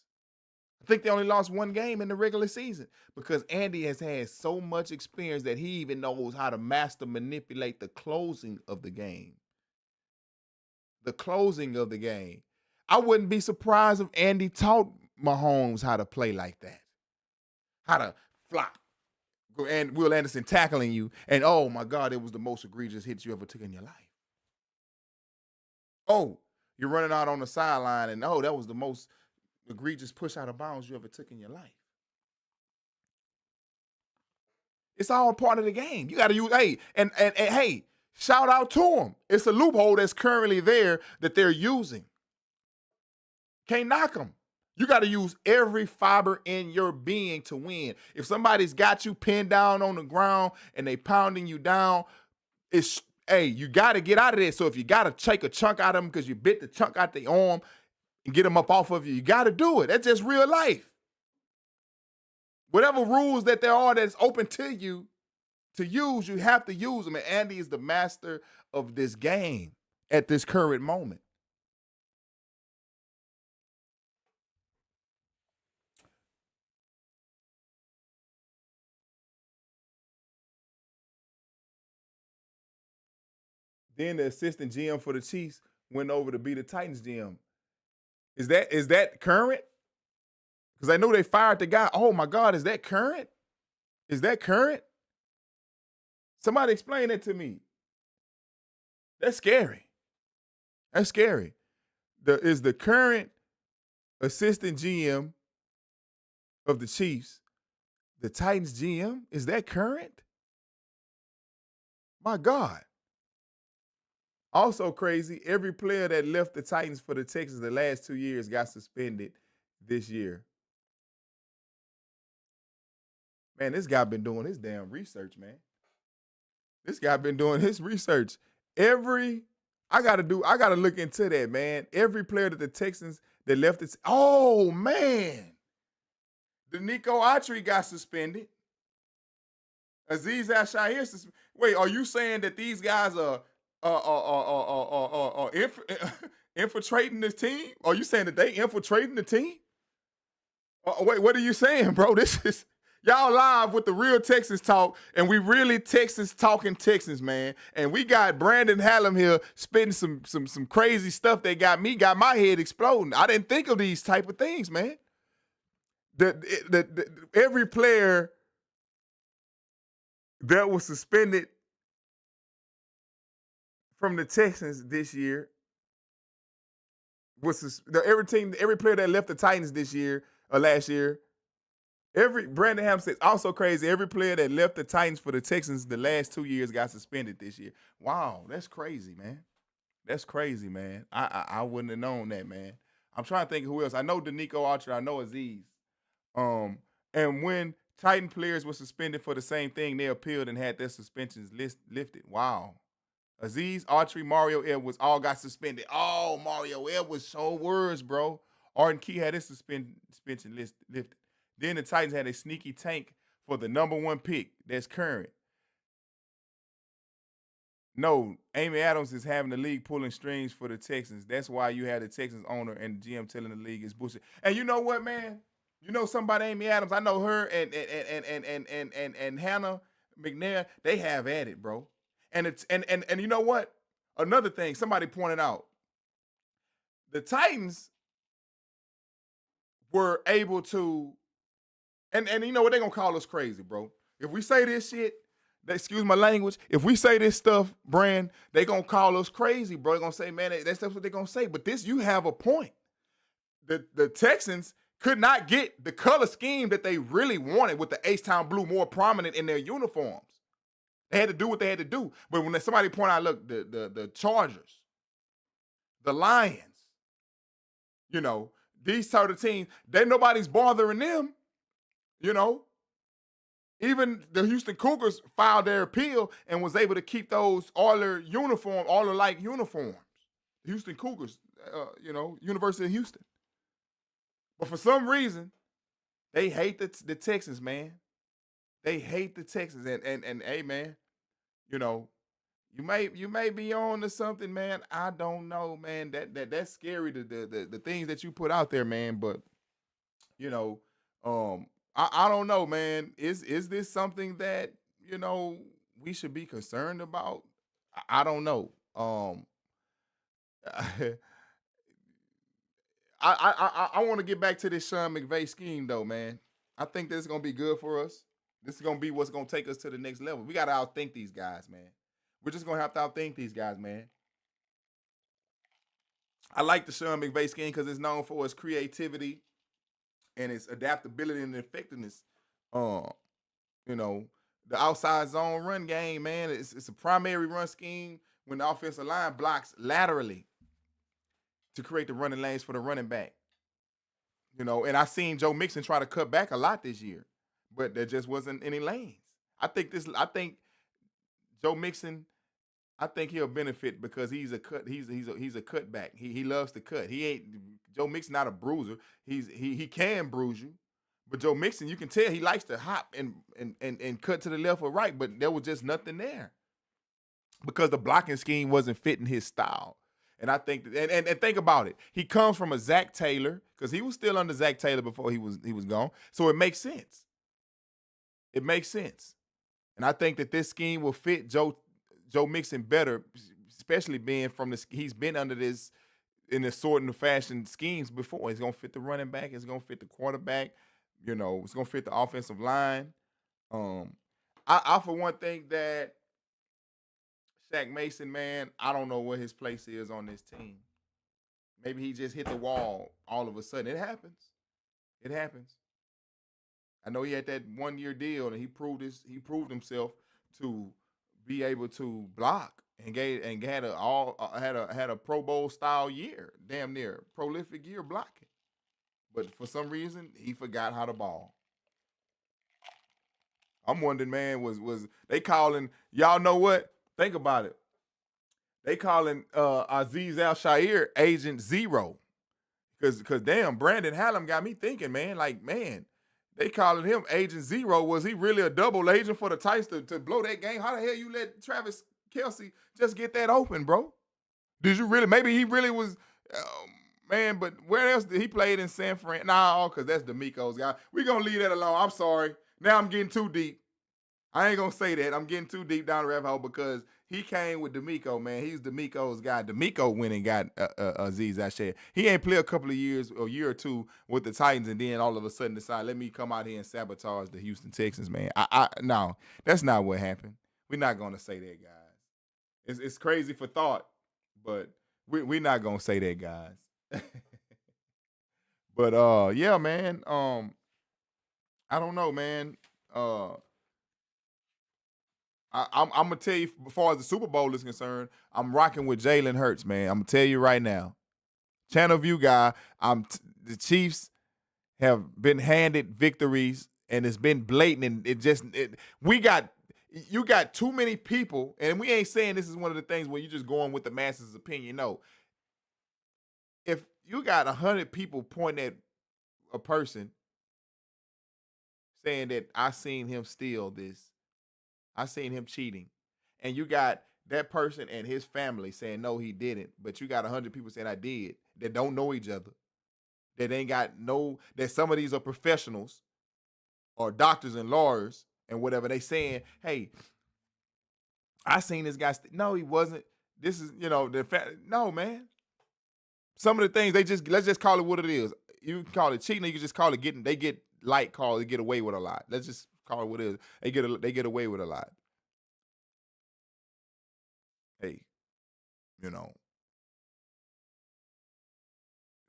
I think they only lost one game in the regular season because Andy has had so much experience that he even knows how to manipulate the closing of the game. The closing of the game. I wouldn't be surprised if Andy taught Mahomes how to play like that. How to flop. And Will Anderson tackling you. And, oh, my God, it was the most egregious hit you ever took in your life. Oh, you're running out on the sideline, and, oh, that was the most egregious push out of bounds you ever took in your life. It's all part of the game. You got to use, hey, shout out to them. It's a loophole that's currently there that they're using. Can't knock them. You got to use every fiber in your being to win. If somebody's got you pinned down on the ground and they pounding you down, you got to get out of there. So if you got to take a chunk out of them because you bit the chunk out the arm and get them up off of you got to do it. That's just real life. Whatever rules that there are that's open to you to use, you have to use them. And Andy is the master of this game at this current moment. Then the assistant GM for the Chiefs went over to be the Titans GM. Is that current? Because I know they fired the guy. Oh, my God, is that current? Is that current? Somebody explain that to me. That's scary. That's scary. Is the current assistant GM of the Chiefs the Titans GM? Is that current? My God. Also crazy, every player that left the Titans for the Texans the last 2 years got suspended this year. Man, this guy been doing his damn research, man. This guy been doing his research. I gotta look into that, man. Every player that the Texans that left it. Oh man. The Nico Autry got suspended. Azeez Al-Shaair. Wait, are you saying that these guys are infiltrating this team? Are you saying that they infiltrating the team? Wait, what are you saying, bro? This is y'all live with the real Texans talk, and we really Texans talking Texans, man. And we got Brandon Hallam here spitting some crazy stuff that got my head exploding. I didn't think of these type of things, man. Every player that was suspended from the Texans this year was every player that left the Titans this year or last year. Brandon Ham says also crazy. Every player that left the Titans for the Texans the last 2 years got suspended this year. Wow, that's crazy, man. That's crazy, man. I wouldn't have known that, man. I'm trying to think of who else. I know Danico Archer. I know Azeez. And when Titan players were suspended for the same thing, they appealed and had their suspensions lifted. Wow. Azeez, Autry, Mario Edwards all got suspended. Oh, Mario Edwards, so words, bro. Arden Key had his suspension lifted. Then the Titans had a sneaky tank for the #1 pick that's current. No, Amy Adams is having the league pulling strings for the Texans. That's why you had the Texans owner and the GM telling the league is bullshit. And you know what, man? You know something about Amy Adams. I know her and Hannah McNair. They have at it, bro. And it's and you know what? Another thing somebody pointed out. The Titans were able to, and you know what, they're gonna call us crazy, bro. If we say this shit, excuse my language, if we say this stuff, Brand, they gonna call us crazy, bro. They're gonna say, man, that's what they're gonna say. But this, you have a point. The Texans could not get the color scheme that they really wanted with the HTown blue more prominent in their uniforms. They had to do what they had to do. But when somebody point out, look, the Chargers, the Lions, you know, these sort of teams, nobody's bothering them, you know. Even the Houston Cougars filed their appeal and was able to keep those Oiler-like uniforms. The Houston Cougars, University of Houston. But for some reason, they hate the Texans, man. They hate the Texans. And hey, man, you know, you may be on to something, man. I don't know, man. That's scary, the things that you put out there, man. But, you know, I don't know, man. Is this something that, you know, we should be concerned about? I don't know. I want to get back to this Sean McVay scheme, though, man. I think this is going to be good for us. This is going to be what's going to take us to the next level. We got to outthink these guys, man. We're just going to have to outthink these guys, man. I like the Sean McVay scheme because it's known for its creativity and its adaptability and effectiveness. You know, the outside zone run game, man, it's a primary run scheme when the offensive line blocks laterally to create the running lanes for the running back. You know, and I seen Joe Mixon try to cut back a lot this year, but there just wasn't any lanes. I think Joe Mixon, I think he'll benefit because he's a cutback. He loves to cut. Joe Mixon not a bruiser. He can bruise you. But Joe Mixon, you can tell he likes to hop and cut to the left or right, but there was just nothing there because the blocking scheme wasn't fitting his style. And I think and think about it. He comes from a Zach Taylor because he was still under Zach Taylor before he was gone. So it makes sense. It makes sense. And I think that this scheme will fit Joe Mixon better, especially being from this. He's been under this in this sort of fashion schemes before. It's gonna fit the running back. It's gonna fit the quarterback. You know, it's gonna fit the offensive line. I for one think that Shaq Mason, man, I don't know what his place is on this team. Maybe he just hit the wall all of a sudden. It happens. It happens. I know he had that 1-year deal, and he proved himself to be able to block and had a Pro Bowl style year, damn near prolific year blocking. But for some reason, he forgot how to ball. I'm wondering, man, was they calling? Y'all know what? Think about it. They calling Aziz Al Shair Agent Zero. Cause damn, Brandon Hallam got me thinking, man. Like, man, they calling him Agent Zero. Was he really a double agent for the Titans to blow that game? How the hell you let Travis Kelsey just get that open, bro? Did you really? Maybe he really was, man. But where else did he played in San Fran? Nah, because that's D'Amico's guy. We gonna leave that alone. I'm sorry. Now I'm getting too deep. I ain't gonna say that. I'm getting too deep down the rabbit hole because he came with D'Amico, man. He's D'Amico's guy. D'Amico went and got Aziz Ashad. He ain't played a couple of years, a year or two with the Titans, and then all of a sudden decide, let me come out here and sabotage the Houston Texans, man. No, that's not what happened. We're not gonna say that, guys. It's crazy for thought, but we're not gonna say that, guys. But yeah, man. I don't know, man. I'm gonna tell you, as far as the Super Bowl is concerned, I'm rocking with Jalen Hurts, man. I'm gonna tell you right now, Channel View guy. The Chiefs have been handed victories, and it's been blatant. And you got too many people, and we ain't saying this is one of the things where you just going with the masses' opinion. No, if you got 100 people pointing at a person saying that I seen him steal this. I seen him cheating. And you got that person and his family saying, no, he didn't. But you got 100 people saying I did that don't know each other. That ain't got that some of these are professionals or doctors and lawyers and whatever. They saying, hey, I seen this guy. No, he wasn't. This is, no, man. Some of the things let's just call it what it is. You can call it cheating, or you can just call it they get light calls, they get away with a lot. Let's just call it what it is. They get away with a lot. Hey,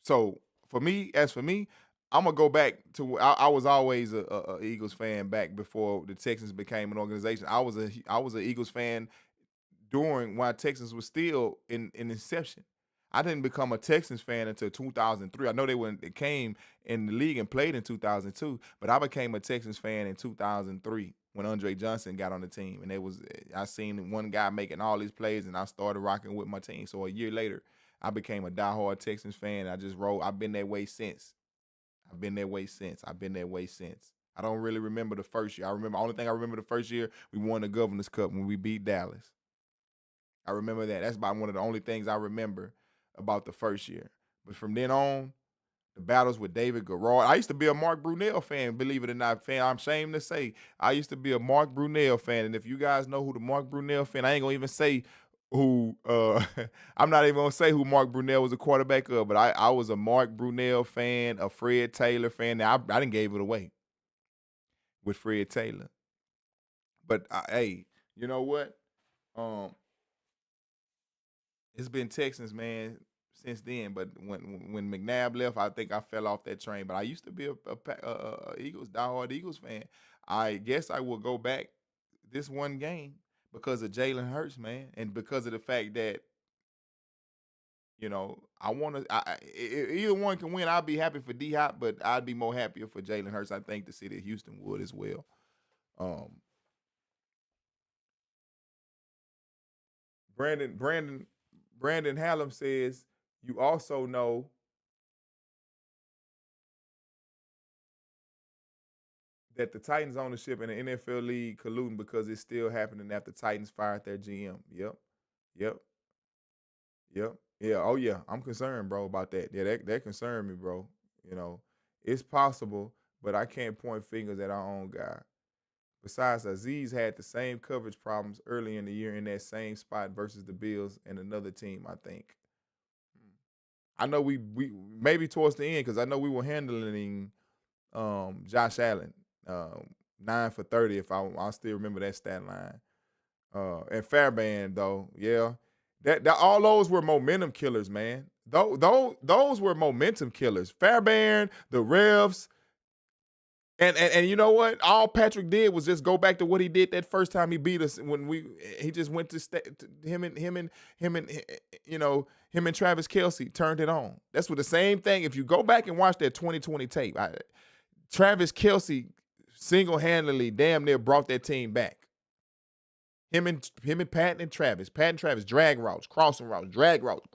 So for me, I'm gonna go back to I was always a Eagles fan back before the Texans became an organization. I was an Eagles fan during while Texans was still in inception. I didn't become a Texans fan until 2003. I know they came in the league and played in 2002, but I became a Texans fan in 2003 when Andre Johnson got on the team, and I seen one guy making all these plays, and I started rocking with my team. So a year later, I became a diehard Texans fan. I just rolled. I've been that way since. I don't really remember the first year. Only thing I remember the first year we won the Governor's Cup when we beat Dallas. I remember that. That's about one of the only things I remember about the first year. But from then on, the battles with David Garrard. I used to be a Mark Brunell fan, believe it or not, fan. I'm ashamed to say I used to be a Mark Brunell fan. And if you guys know who the Mark Brunell fan, I ain't gonna even say who I'm not even gonna say who Mark Brunell was a quarterback of, but I was a Mark Brunell fan, a Fred Taylor fan. Now I didn't gave it away with Fred Taylor. But hey, you know what? It's been Texans, man, since then. But when McNabb left, I think I fell off that train. But I used to be a diehard Eagles fan. I guess I will go back this one game because of Jalen Hurts, man, and because of the fact that I want to. Either one can win. I'll be happy for D Hop, but I'd be more happier for Jalen Hurts. I think the city of Houston would as well. Brandon Hallam says you also know that the Titans ownership and the NFL league colluding because it's still happening after Titans fired their GM. Yep. Yeah. Oh yeah. I'm concerned, bro, about that. Yeah, that concerned me, bro. It's possible, but I can't point fingers at our own guy. Besides, Aziz had the same coverage problems early in the year in that same spot versus the Bills and another team, I think. I know we maybe towards the end because I know we were handling Josh Allen 9 for 30 if I still remember that stat line. And Fairbairn though, yeah, that all those were momentum killers, man. Those were momentum killers. Fairbairn, the Revs, And you know what? All Patrick did was just go back to what he did that first time he beat us when he just went to him and Travis Kelce turned it on. That's what the same thing. If you go back and watch that 2020 tape, Travis Kelce single-handedly damn near brought that team back. Him and Pat and Travis. Pat and Travis drag routes, crossing routes, drag routes.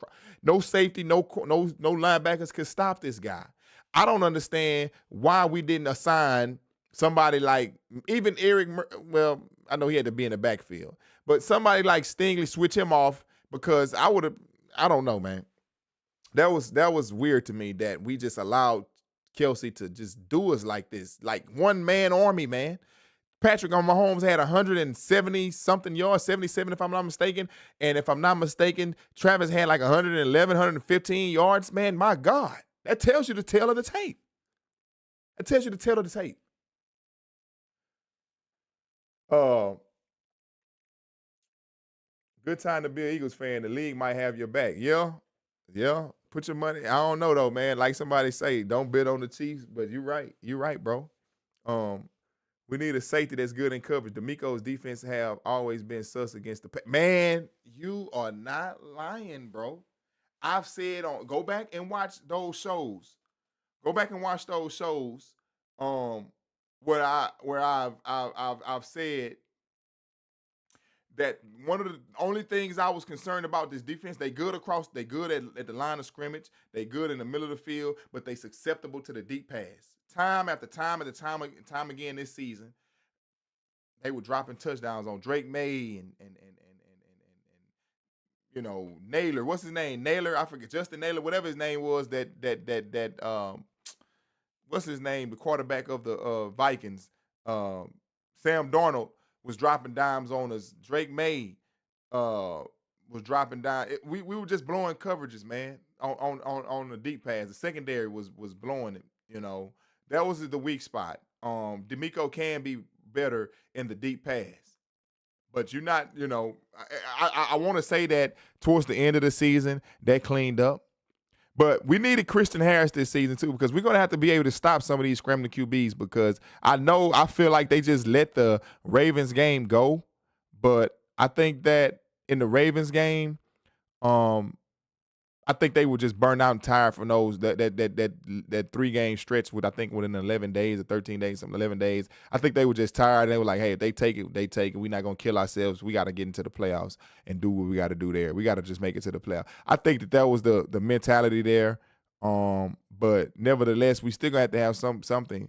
No safety, no linebackers could stop this guy. I don't understand why we didn't assign somebody like even Eric. Well, I know he had to be in the backfield, but somebody like Stingley, switch him off, because I would have. I don't know, man. That was weird to me that we just allowed Kelce to just do us like this, like one-man army, man. Patrick Mahomes had 170-something yards, 77 if I'm not mistaken. And if I'm not mistaken, Travis had like 111, 115 yards. Man, my God. That tells you the tail of the tape. That tells you the tail of the tape. Good time to be an Eagles fan. The league might have your back. Yeah. Put your money. I don't know, though, man. Like somebody say, don't bet on the Chiefs. But you're right. You're right, bro. We need a safety that's good in coverage. DeMeco's defense have always been sus against the man. You are not lying, bro. I've said go back and watch those shows. Go back and watch those shows. Where I've said that one of the only things I was concerned about this defense, they good at the line of scrimmage, they good in the middle of the field, but they susceptible to the deep pass. Time after time again this season, they were dropping touchdowns on Drake May and Naylor. What's his name? Naylor, I forget, Justin Naylor, whatever his name was. What's his name? The quarterback of the Vikings, Sam Darnold, was dropping dimes on us. Drake May was dropping dimes. We were just blowing coverages, man, on the deep pass. The secondary was blowing it. That was the weak spot. DeMeco can be better in the deep pass. But you're not, I want to say that towards the end of the season, that cleaned up. But we needed Christian Harris this season, too, because we're going to have to be able to stop some of these scrambling QBs, because I feel like they just let the Ravens game go. But I think that in the Ravens game, I think they were just burned out and tired from those that 3-game stretch within 11 days or 13 days, 11 days. I think they were just tired. And they were like, hey, if they take it, they take it. We're not going to kill ourselves. We got to get into the playoffs and do what we got to do there. We got to just make it to the playoffs. I think that was the mentality there. But nevertheless, we still going to have something, something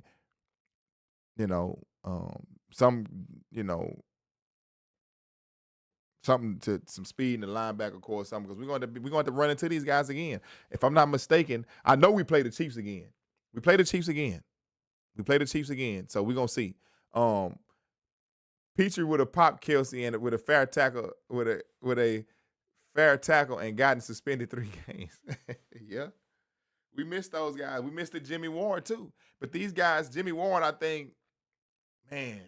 to some speed in the linebacker core or something, because we're going to run into these guys again. If I'm not mistaken, I know we play the Chiefs again. So we're going to see. Petrie would have popped Kelce and with a fair tackle and gotten suspended 3 games. Yeah. We missed those guys. We missed the Jimmy Warren too. But these guys, Jimmy Warren, I think, man,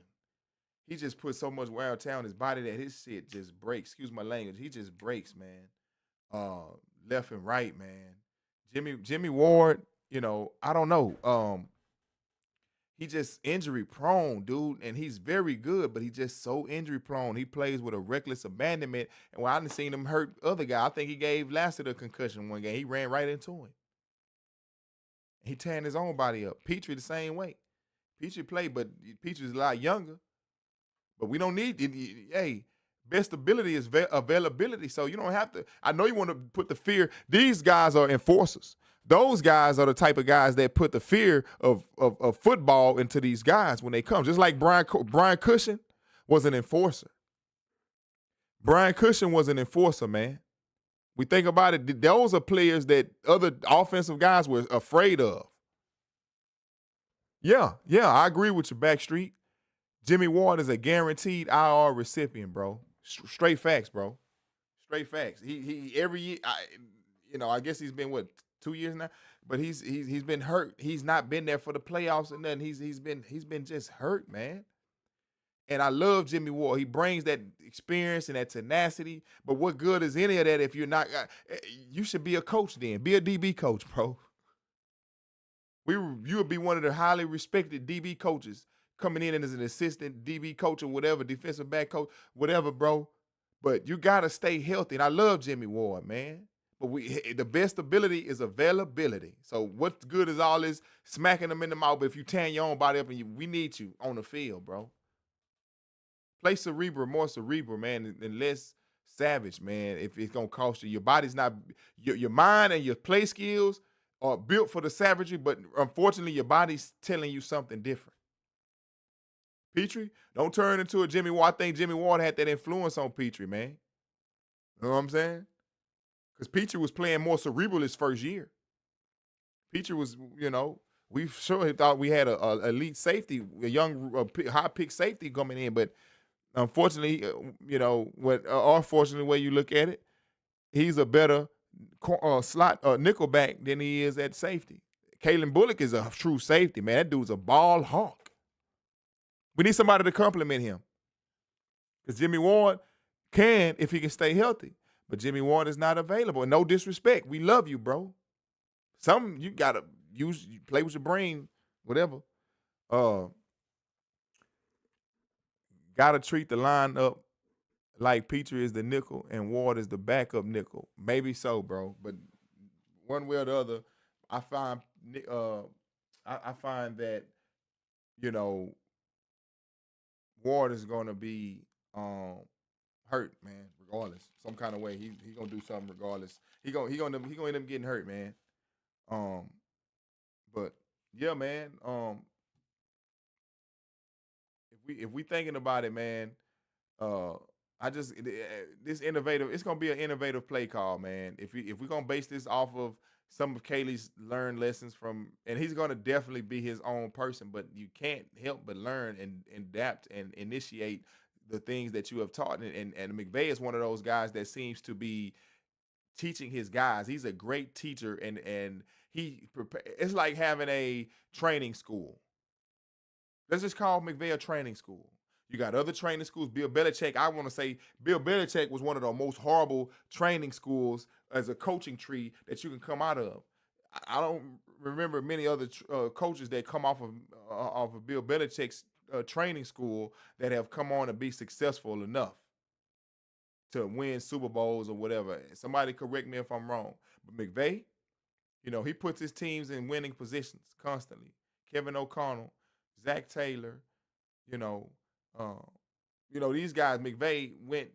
he just put so much wear and tear on his body that his shit just breaks. Excuse my language. He just breaks, man. Left and right, man. Jimmy Ward, I don't know. He just injury prone, dude, and he's very good, but he's just so injury prone. He plays with a reckless abandonment, and I done seen him hurt other guy. I think he gave Lassiter a concussion one game. He ran right into him. He tearing his own body up. Petrie the same way. Petrie played, but Petrie's a lot younger. But we don't need it. Hey, best ability is availability. So you don't have to. I know you want to put the fear. These guys are enforcers. Those guys are the type of guys that put the fear of football into these guys when they come. Just like Brian Cushing was an enforcer. Brian Cushing was an enforcer, man. We think about it. Those are players that other offensive guys were afraid of. Yeah, I agree with you, Backstreet. Jimmy Ward is a guaranteed IR recipient, bro. Straight facts, bro. Straight facts. He every year, I guess he's been 2 years now, but he's been hurt. He's not been there for the playoffs and nothing. He's been just hurt, man. And I love Jimmy Ward. He brings that experience and that tenacity. But what good is any of that if you're not? You should be a coach then. Be a DB coach, bro. You would be one of the highly respected DB coaches coming in as an assistant DB coach or whatever, defensive back coach, whatever, bro. But you gotta stay healthy. And I love Jimmy Ward, man. But the best ability is availability. So what's good is all this smacking them in the mouth. But if you tearing your own body up, we need you on the field, bro. Play more cerebral, man, and less savage, man. If it's gonna cost you, your body's not, your mind and your play skills are built for the savagery, but unfortunately, your body's telling you something different. Petrie, don't turn into a Jimmy Ward. I think Jimmy Ward had that influence on Petrie, man. You know what I'm saying? Because Petrie was playing more cerebral his first year. Petrie was, we sure thought we had a elite safety, a young, high-pick safety coming in, but unfortunately, unfortunately, the way you look at it, he's a better slot nickelback than he is at safety. Kalen Bullock is a true safety, man. That dude's a ball hawk. We need somebody to compliment him. Because Jimmy Ward can if he can stay healthy. But Jimmy Ward is not available. And no disrespect. We love you, bro. You gotta play with your brain, whatever. Gotta treat the line up like Petrie is the nickel and Ward is the backup nickel. Maybe so, bro. But one way or the other, I find that, Ward is gonna be hurt, man, regardless. Some kind of way. He's gonna do something regardless. He gonna end up getting hurt, man. But yeah, man. If we thinking about it, man, this innovative. It's gonna be an innovative play call, man. If we're gonna base this off of some of Caley's learned lessons from, and he's gonna definitely be his own person, but you can't help but learn and adapt and initiate the things that you have taught. And McVay is one of those guys that seems to be teaching his guys. He's a great teacher, and it's like having a training school. Let's just call McVay a training school. You got other training schools. Bill Belichick, I want to say Bill Belichick was one of the most horrible training schools as a coaching tree that you can come out of. I don't remember many other coaches that come off of Bill Belichick's training school that have come on to be successful enough to win Super Bowls or whatever. Somebody correct me if I'm wrong. But McVay, he puts his teams in winning positions constantly. Kevin O'Connell, Zach Taylor, these guys, McVay went,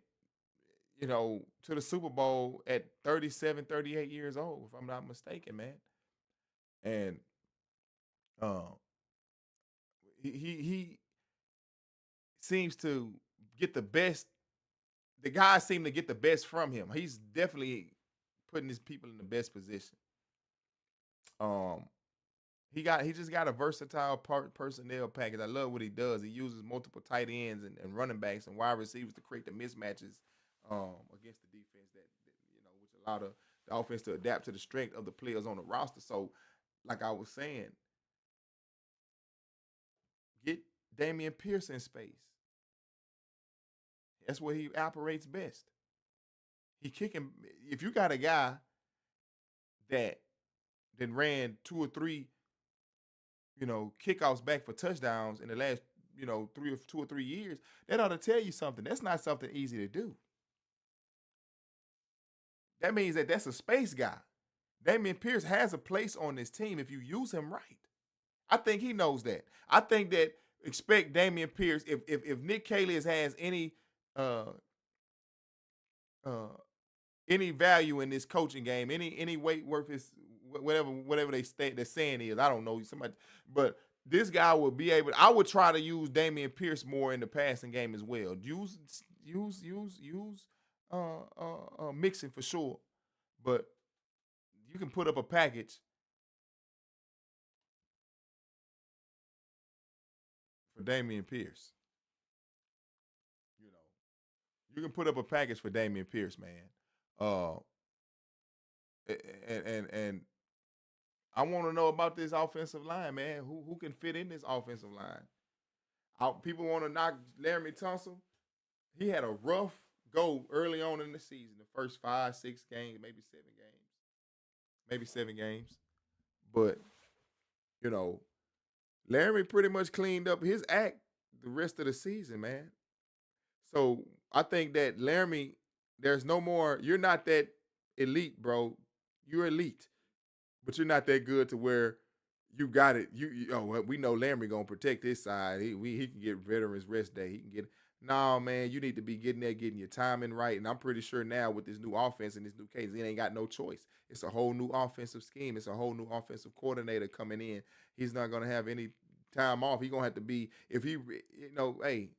to the Super Bowl at 37, 38 years old, if I'm not mistaken, man. And he seems to get the best. The guys seem to get the best from him. He's definitely putting his people in the best position. He just got a versatile personnel package. I love what he does. He uses multiple tight ends and running backs and wide receivers to create the mismatches against the defense that which allow the offense to adapt to the strength of the players on the roster. So, like I was saying, get Dameon Pierce in space. That's where he operates best. He kicking. If you got a guy that then ran 2 or 3, kickoffs back for touchdowns in the last, 2 or 3 years, that ought to tell you something. That's not something easy to do. That means that's a space guy. Dameon Pierce has a place on this team if you use him right. I think he knows that. I think that expect Dameon Pierce, if Nick Caley has any value in this coaching game, any weight worth his whatever they're saying is, I don't know, somebody, but this guy would be able. I would try to use Dameon Pierce more in the passing game as well. Use mixing for sure, but you can put up a package for Dameon Pierce. You can put up a package for Dameon Pierce, man. And I want to know about this offensive line, man. Who can fit in this offensive line? People want to knock Laramie Tunsil. He had a rough go early on in the season, the first 5, 6 games, maybe 7 games. But, you know, Laramie pretty much cleaned up his act the rest of the season, man. So I think that Laramie, there's no more. You're not that elite, bro. You're elite, but you're not that good to where you got it. Well, we know Laramie gonna protect his side. He can get veterans rest day. He can get. No, man, you need to be getting there, getting your timing right. And I'm pretty sure now with this new offense and this new case, he ain't got no choice. It's a whole new offensive scheme. It's a whole new offensive coordinator coming in. He's not gonna have any time off. He gonna have to be if he, hey,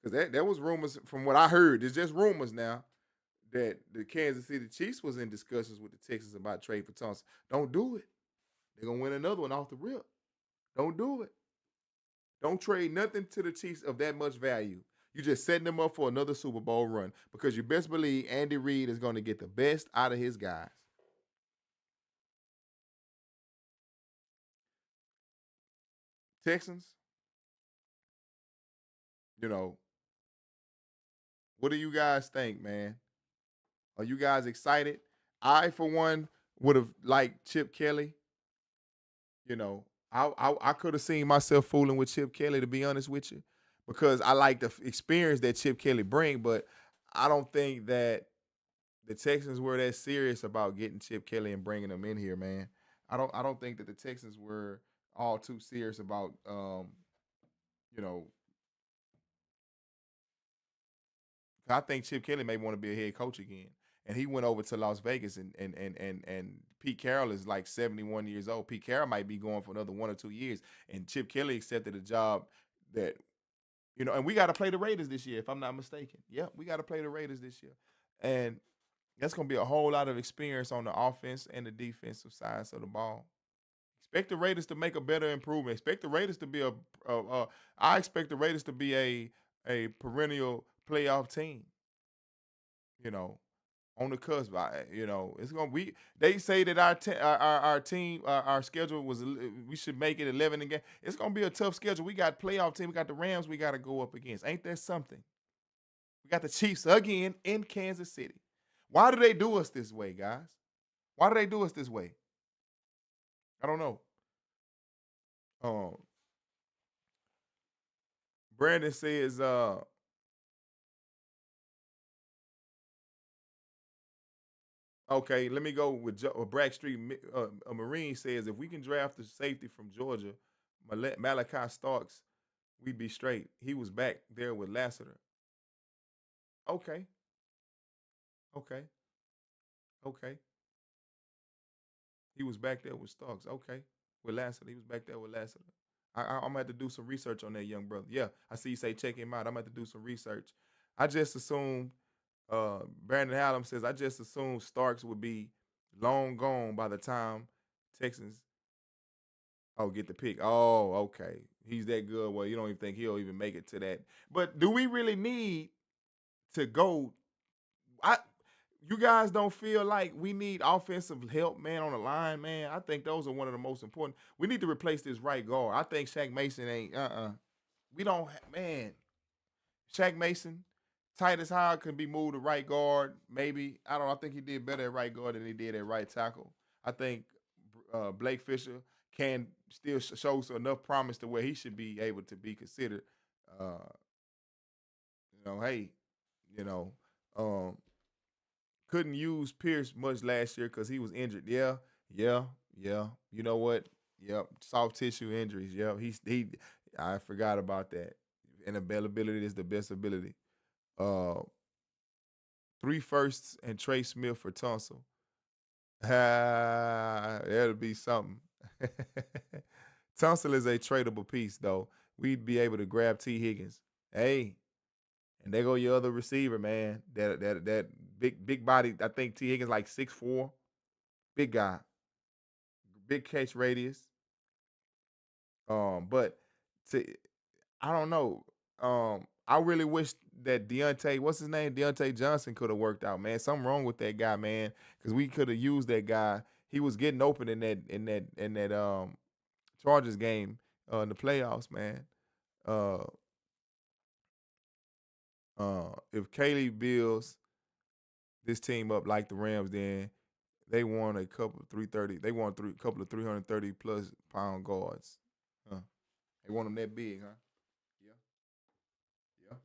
because there was rumors from what I heard. It's just rumors now that the Kansas City Chiefs was in discussions with the Texans about trade for Thompson. Don't do it. They're gonna win another one off the rip. Don't do it. Don't trade nothing to the Chiefs of that much value. You're just setting them up for another Super Bowl run because you best believe Andy Reid is going to get the best out of his guys. Texans, what do you guys think, man? Are you guys excited? I, for one, would have liked Chip Kelly. I could have seen myself fooling with Chip Kelly, to be honest with you, because I like the experience that Chip Kelly bring, but I don't think that the Texans were that serious about getting Chip Kelly and bringing him in here, man. I don't think that the Texans were all too serious about you know I think Chip Kelly may want to be a head coach again. And he went over to Las Vegas and Pete Carroll is like 71 years old. Pete Carroll might be going for another 1 or 2 years. And Chip Kelly accepted a job that, and we got to play the Raiders this year, if I'm not mistaken. Yep, we got to play the Raiders this year. And that's going to be a whole lot of experience on the offense and the defensive sides of the ball. Expect the Raiders to make a better improvement. Expect the Raiders to be I expect the Raiders to be a perennial playoff team. On the cusp. It's gonna we. They say that our team our schedule was we should make it 11 again. It's gonna be a tough schedule. We got playoff team. We got the Rams. We got to go up against. Ain't that something? We got the Chiefs again in Kansas City. Why do they do us this way, guys? Why do they do us this way? I don't know. Um, Brandon says, okay, let me go with Bradstreet. A Marine says, if we can draft the safety from Georgia, Malachi Starks, we'd be straight. He was back there with Lassiter. Okay, okay, okay. He was back there with Starks. Okay, with Lassiter. He was back there with Lassiter. I'm gonna have to do some research on that young brother. Yeah, I see you say check him out. I'm gonna have to do some research. I just assumed. Brandon Hallam says, I just assumed Starks would be long gone by the time Texans get the pick. Oh, okay. He's that good. Well, you don't even think he'll even make it to that. But do we really need to go? You guys don't feel like we need offensive help, man, on the line, man? I think those are one of the most important. We need to replace this right guard. I think Shaq Mason ain't. We don't, man. Shaq Mason, Titus Howard can be moved to right guard. Maybe I don't know. I think he did better at right guard than he did at right tackle. I think Blake Fisher can still show enough promise to where he should be able to be considered. Uh, hey, you know, um, couldn't use Pierce much last year because he was injured. Yeah, yeah, yeah. You know what? Yep, soft tissue injuries. Yep, he. I forgot about that. And availability is the best ability. Uh, 3 firsts and Trey Smith for Tunsil. That'll be something. Tunsil is a tradable piece, though. We'd be able to grab T. Higgins. Hey, and there go your other receiver, man. That big body. I think T. Higgins like 6'4", big guy, big catch radius. But to I don't know. I really wish that what's his name, Deontay Johnson could have worked out, man. Something wrong with that guy, man, because we could have used that guy. He was getting open in that Chargers game in the playoffs, man. Uh, if Caley builds this team up like the Rams, then they won a couple of 330. They won couple of 330 plus pound guards. Huh. They want them that big, huh? Yeah. Yeah.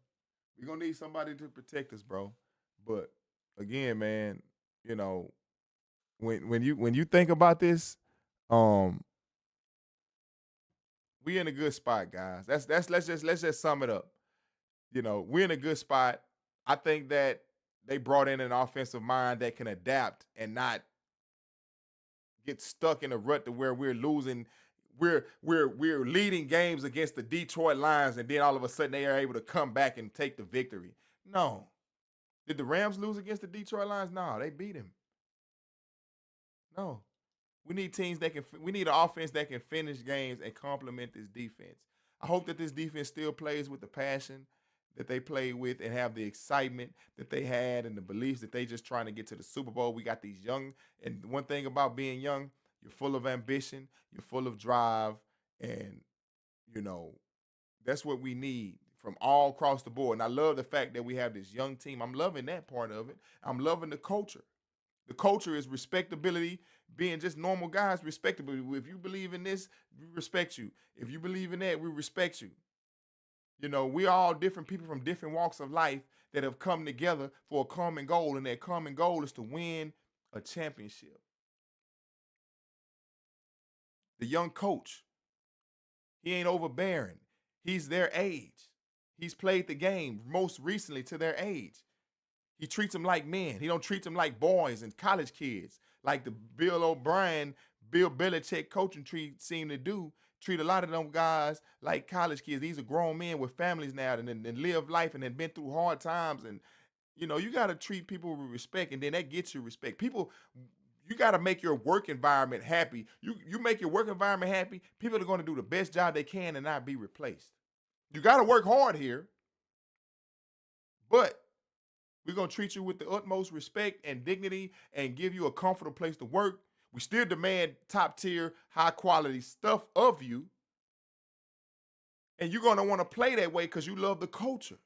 We're gonna need somebody to protect us, bro. But again, man, you know, when you think about this, um, we in a good spot, guys. That's let's just sum it up. You know, we're in a good spot. I think that they brought in an offensive mind that can adapt and not get stuck in a rut to where we're losing. We're leading games against the Detroit Lions, and then all of a sudden they are able to come back and take the victory. No. Did the Rams lose against the Detroit Lions? No, they beat him. No. We need teams that can. We need an offense that can finish games and complement this defense. I hope that this defense still plays with the passion that they played with and have the excitement that they had and the beliefs that they just trying to get to the Super Bowl. We got these young, and one thing about being young, you're full of ambition, you're full of drive, and you know that's what we need from all across the board. And I love the fact that we have this young team. I'm loving that part of it. I'm loving the culture. The culture is respectability, being just normal guys, respectability. If you believe in this, we respect you. If you believe in that, we respect you. You know, we're all different people from different walks of life that have come together for a common goal, and that common goal is to win a championship. The young coach, he ain't overbearing. He's their age. He's played the game most recently to their age. He treats them like men. He don't treat them like boys and college kids, like the Bill O'Brien, Bill Belichick coaching tree seem to do. Treat a lot of them guys like college kids. These are grown men with families now and live life and have been through hard times. And, you know, you got to treat people with respect, and then that gets you respect. People, you got to make your work environment happy. You make your work environment happy, people are going to do the best job they can and not be replaced. You got to work hard here, but we're going to treat you with the utmost respect and dignity and give you a comfortable place to work. We still demand top tier, high quality stuff of you. And you're going to want to play that way because you love the culture.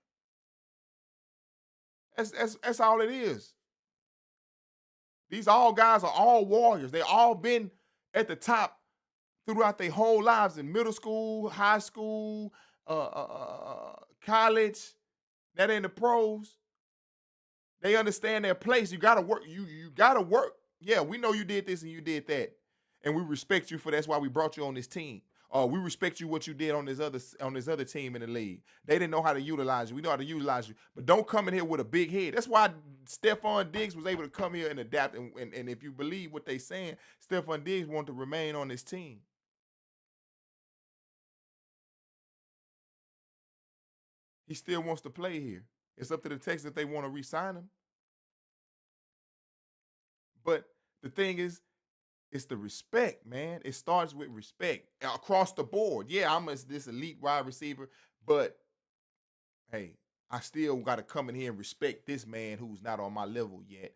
That's all it is. These all guys are all warriors. They all been at the top throughout their whole lives in middle school, high school, college, that in the pros. They understand their place. You gotta work. You gotta work. Yeah, we know you did this and you did that, and we respect you for that's why we brought you on this team. We respect you what you did on this other team in the league. They didn't know how to utilize you. We know how to utilize you, but don't come in here with a big head. That's why Stephon Diggs was able to come here and adapt. And if you believe what they saying, Stephon Diggs wanted to remain on this team. He still wants to play here. It's up to the Texans if they want to re-sign him. But the thing is, it's the respect, man. It starts with respect across the board. Yeah, I'm this elite wide receiver, but hey, I still got to come in here and respect this man who's not on my level yet.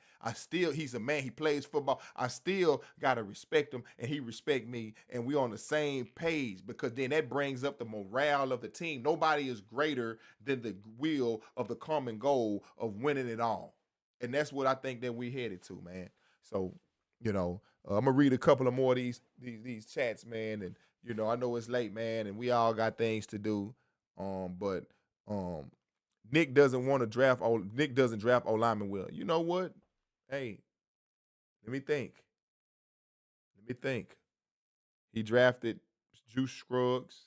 He's a man. He plays football. I still got to respect him, and he respect me, and we on the same page because then that brings up the morale of the team. Nobody is greater than the will of the common goal of winning it all, and that's what I think that we headed to, man. So, you know, I'm gonna read a couple of more of these chats, man, and you know, I know it's late, man, and we all got things to do, but Nick doesn't want to draft. Nick doesn't draft O lineman well. You know what? Hey, let me think. Let me think. He drafted Juice Scruggs,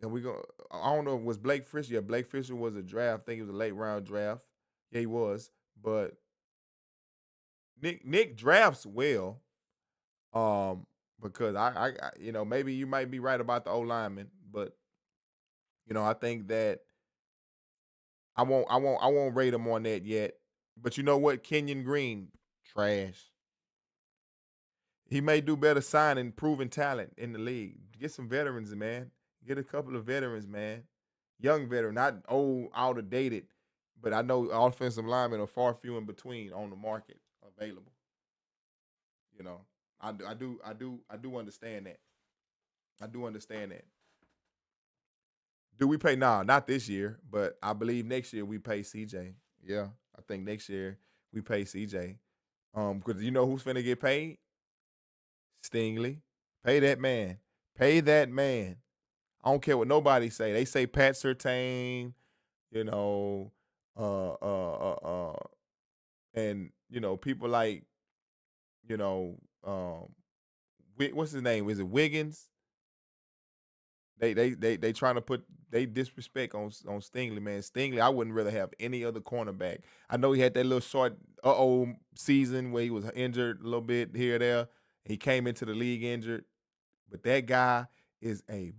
and we go. I don't know if it was Blake Fisher. Yeah, Blake Fisher was a draft. I think it was a late round draft. Yeah, he was. But Nick drafts well. Because I you know, maybe you might be right about the O lineman, but you know, I think that I won't rate him on that yet. But you know what? Kenyon Green, trash. He may do better signing proven talent in the league. Get some veterans, man. Get a couple of veterans, man. Young veteran, not old, out of dated. But I know offensive linemen are far few in between on the market available. You know, I do understand that. I do understand that. Do we pay? Nah, not this year, but I believe next year we pay CJ. Yeah, I think next year we pay CJ. Because you know who's finna get paid? Stingley. Pay that man. Pay that man. I don't care what nobody say. They say Pat Surtain, you know, uh, uh, uh, uh, and people like, you know, what's his name? Is it Wiggins? They trying to put they disrespect on Stingley, man. Stingley, I wouldn't rather have any other cornerback. I know he had that little short season where he was injured a little bit here or there. He came into the league injured, but that guy is a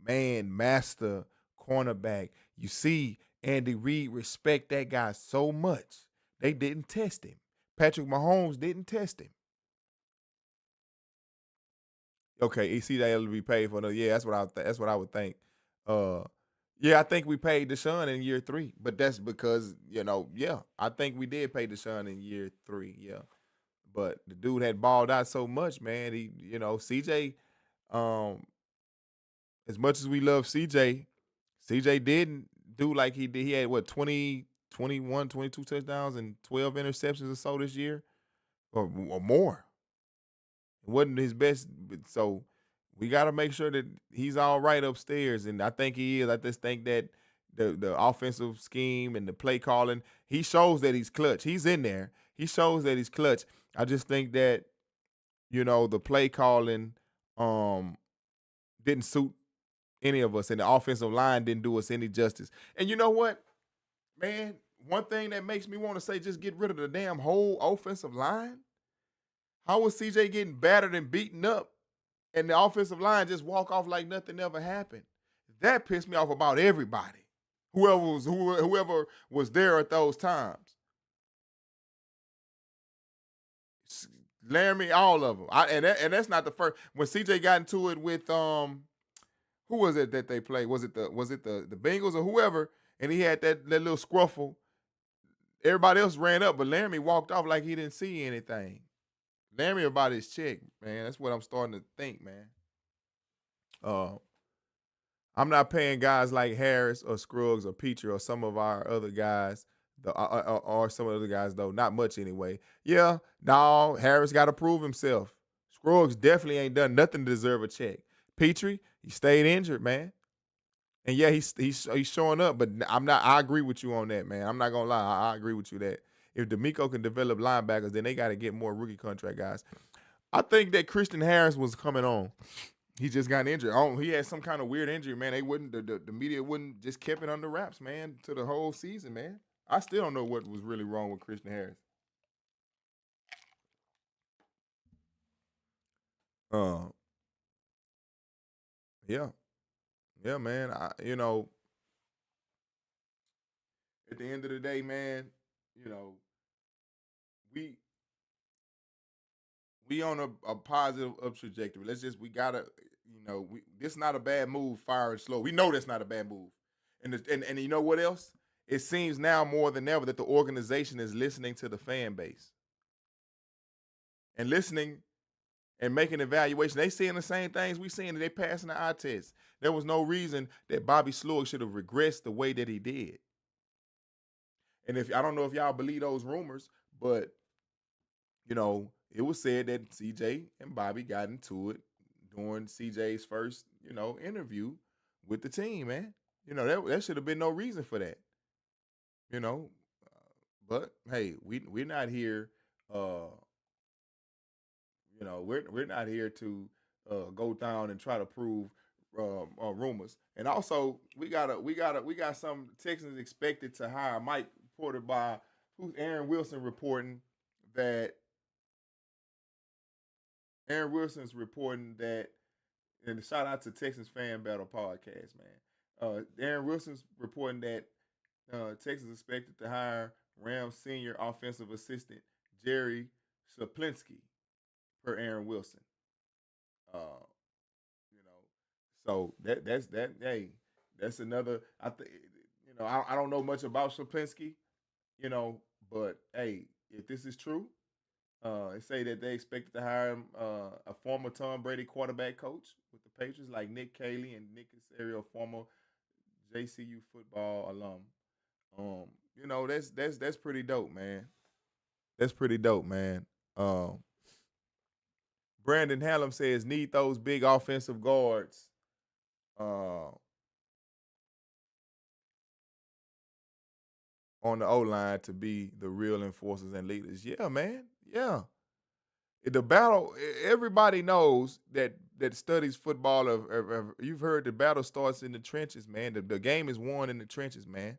man master cornerback. You see, Andy Reid respect that guy so much. They didn't test him. Patrick Mahomes didn't test him. Okay, you see that it'll be paid for. Yeah, that's what I would think. Uh, yeah, I think we paid Deshaun in year 3, but that's because yeah, I think we did pay Deshaun in year 3. Yeah, but the dude had balled out so much, man. He, CJ. Um, as much as we love CJ didn't do like he did. He had what 20, 21, 22 touchdowns and 12 interceptions or so this year, or more. It wasn't his best, so we got to make sure that he's all right upstairs, and I think he is. I just think that the offensive scheme and the play calling, he shows that he's clutch. He's in there. He shows that he's clutch. I just think that the play calling didn't suit any of us, and the offensive line didn't do us any justice. And you know what, man? One thing that makes me want to say, just get rid of the damn whole offensive line. How was CJ getting battered and beaten up, and the offensive line just walk off like nothing ever happened? That pissed me off about everybody. Whoever was there at those times. Laramie, all of them. And that's not the first. When CJ got into it with who was it that they played? Was it the Bengals or whoever? And he had that little scruffle. Everybody else ran up, but Laramie walked off like he didn't see anything. Laramie about his check, man. That's what I'm starting to think, man. I'm not paying guys like Harris or Scruggs or Petrie or some of our other guys, or some of the other guys, though. Not much anyway. Yeah, no, Harris got to prove himself. Scruggs definitely ain't done nothing to deserve a check. Petrie, he stayed injured, man. And yeah, he's showing up, but I agree with you on that, man. I'm not gonna lie. I agree with you that if D'Amico can develop linebackers, then they got to get more rookie contract guys. I think that Christian Harris was coming on. He just got injured. He had some kind of weird injury, man. They wouldn't the media wouldn't just kept it under wraps, man, to the whole season, man. I still don't know what was really wrong with Christian Harris. Uh, yeah, yeah, man. At the end of the day, man, you know, we we on a positive up trajectory. We gotta, this not a bad move, firing slow. We know that's not a bad move. And you know what else? It seems now more than ever that the organization is listening to the fan base and listening and making evaluation. They seeing the same things we seeing, and they passing the eye test. There was no reason that Bobby Slowik should have regressed the way that he did. And if I don't know if y'all believe those rumors, but it was said that CJ and Bobby got into it during CJ's first, interview with the team, man. That should have been no reason for that. You know, but hey, we're not here. We're not here to go down and try to prove rumors. And also, we got some Texans expected to hire Mike reported by who's Aaron Wilson reporting that Aaron Wilson's reporting that, and shout out to Texans Fan Battle Podcast, man. Aaron Wilson's reporting that Texas expected to hire Rams senior offensive assistant Jerry Saplinski per Aaron Wilson. Uh, you know, so that's that. Hey, that's another. I think I don't know much about Saplinski, but hey, if this is true, they say that they expected to hire a former Tom Brady quarterback coach with the Patriots, like Nick Caley and Nick Casario, former JCU football alum. That's pretty dope, man. That's pretty dope, man. Brandon Hallam says need those big offensive guards. On the O-line to be the real enforcers and leaders. Yeah, man. Yeah. The battle, everybody knows that studies football. You've heard the battle starts in the trenches, man. The game is won in the trenches, man.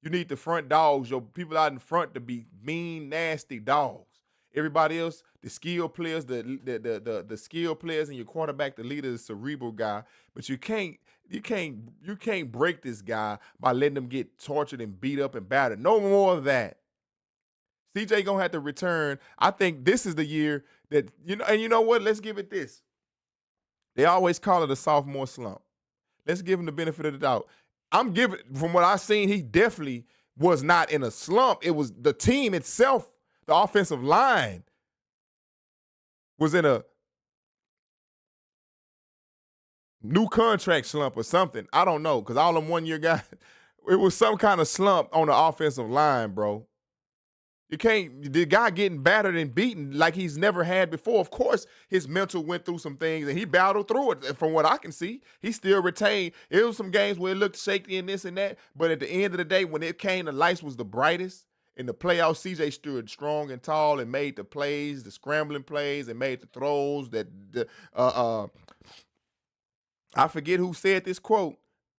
You need the front dogs, your people out in front to be mean, nasty dogs. Everybody else, the skill players, the skill players, and your quarterback, the leader, the cerebral guy. But you can't break this guy by letting him get tortured and beat up and battered. No more of that. CJ gonna have to return. I think this is the year that, and you know what? Let's give it this. They always call it a sophomore slump. Let's give him the benefit of the doubt. From what I've seen, he definitely was not in a slump. It was the team itself, the offensive line, was in a new contract slump or something. I don't know, because all them one-year guys, it was some kind of slump on the offensive line, bro. The guy getting battered and beaten like he's never had before. Of course, his mental went through some things and he battled through it. From what I can see, he still retained. It was some games where it looked shaky and this and that. But at the end of the day, when it came, the lights was the brightest. In the playoffs, CJ stood strong and tall and made the plays, the scrambling plays, and made the throws. I forget who said this quote,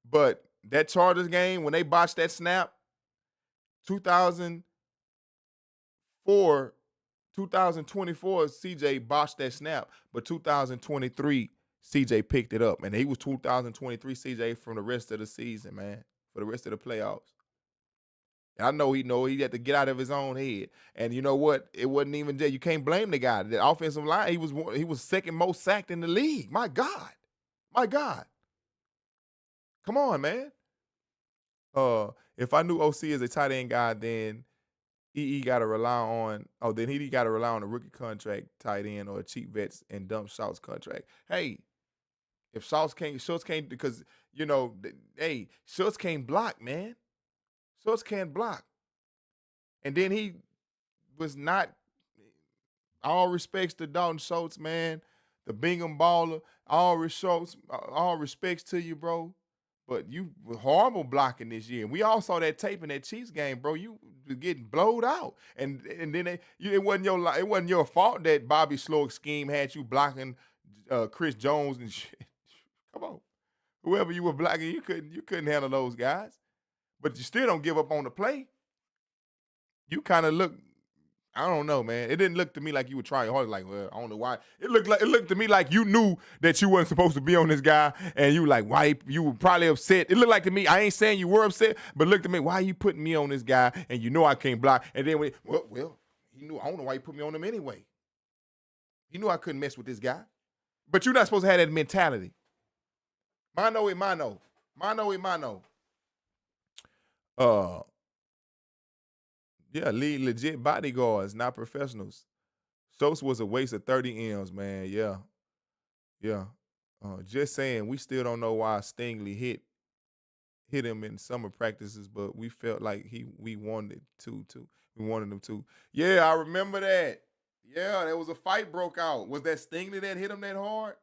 but that Chargers game, when they botched that snap, 2024, CJ botched that snap, but 2023, CJ picked it up. And he was 2023 CJ from the rest of the season, man, for the rest of the playoffs. And I know he had to get out of his own head. And you know what? It wasn't even that. You can't blame the guy. The offensive line, he was second most sacked in the league. My God. My God. Come on, man. If I knew OC as a tight end guy, then he got to rely on a rookie contract tight end or a cheap vets and dump Schultz contract. Hey, if Schultz can't, because, Schultz can't block, man. Schultz can't block. And then he was not, all respects to Dalton Schultz, man, the Bingham baller, all respects to you, bro. But you were horrible blocking this year. And we all saw that tape in that Chiefs game, bro. You were getting blowed out. And then it wasn't your fault that Bobby Slowik scheme had you blocking Chris Jones and shit. Come on. Whoever you were blocking, you couldn't handle those guys. But you still don't give up on the play. You kind of look, I don't know, man. It didn't look to me like you were trying hard. Like, well, I don't know why. It looked to me like you knew that you wasn't supposed to be on this guy, and you were like, why? You were probably upset. It looked like to me. I ain't saying you were upset, but look to me. Why you putting me on this guy? And you know I can't block. And then he knew. I don't know why he put me on him anyway. He knew I couldn't mess with this guy. But you're not supposed to have that mentality. Mano y mano. Mano y mano. Yeah, lead legit bodyguards, not professionals. Schultz was a waste of 30 M's, man. Yeah. Just saying, we still don't know why Stingley hit him in summer practices, but we felt like we wanted to. We wanted him to. Yeah, I remember that. Yeah, there was a fight broke out. Was that Stingley that hit him that hard?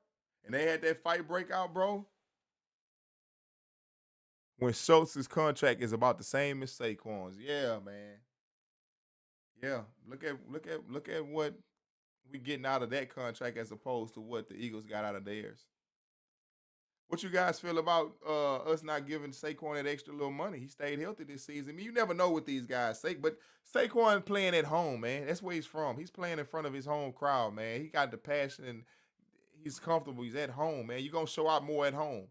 And they had that fight break out, bro? When Schultz's contract is about the same as Saquon's. Yeah, man. Yeah. Look at what we getting out of that contract as opposed to what the Eagles got out of theirs. What you guys feel about us not giving Saquon that extra little money? He stayed healthy this season. I mean, you never know what these guys say, but Saquon playing at home, man. That's where he's from. He's playing in front of his home crowd, man. He got the passion and he's comfortable. He's at home, man. You're going to show out more at home.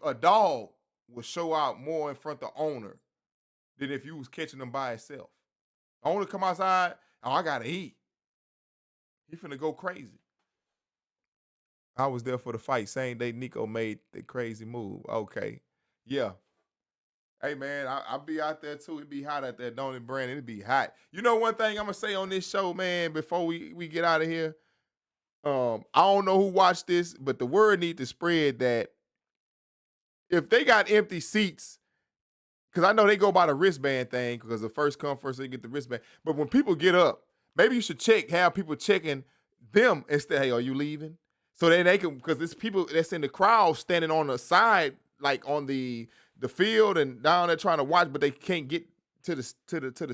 A dog will show out more in front of the owner than if you was catching him by himself. The owner come outside, oh, I got to eat. He finna go crazy. I was there for the fight. Same day Nico made the crazy move. Okay. Yeah. Hey, man, I'll be out there, too. It be hot out there, don't it, Brandon? It be hot. You know one thing I'm going to say on this show, man, before we get out of here? I don't know who watched this, but the word need to spread that if they got empty seats, because I know they go by the wristband thing because the first come, first they get the wristband. But when people get up, maybe you should have people checking them instead. Hey, are you leaving? So then they can, because it's people that's in the crowd standing on the side, like on the field and down there trying to watch, but they can't get to the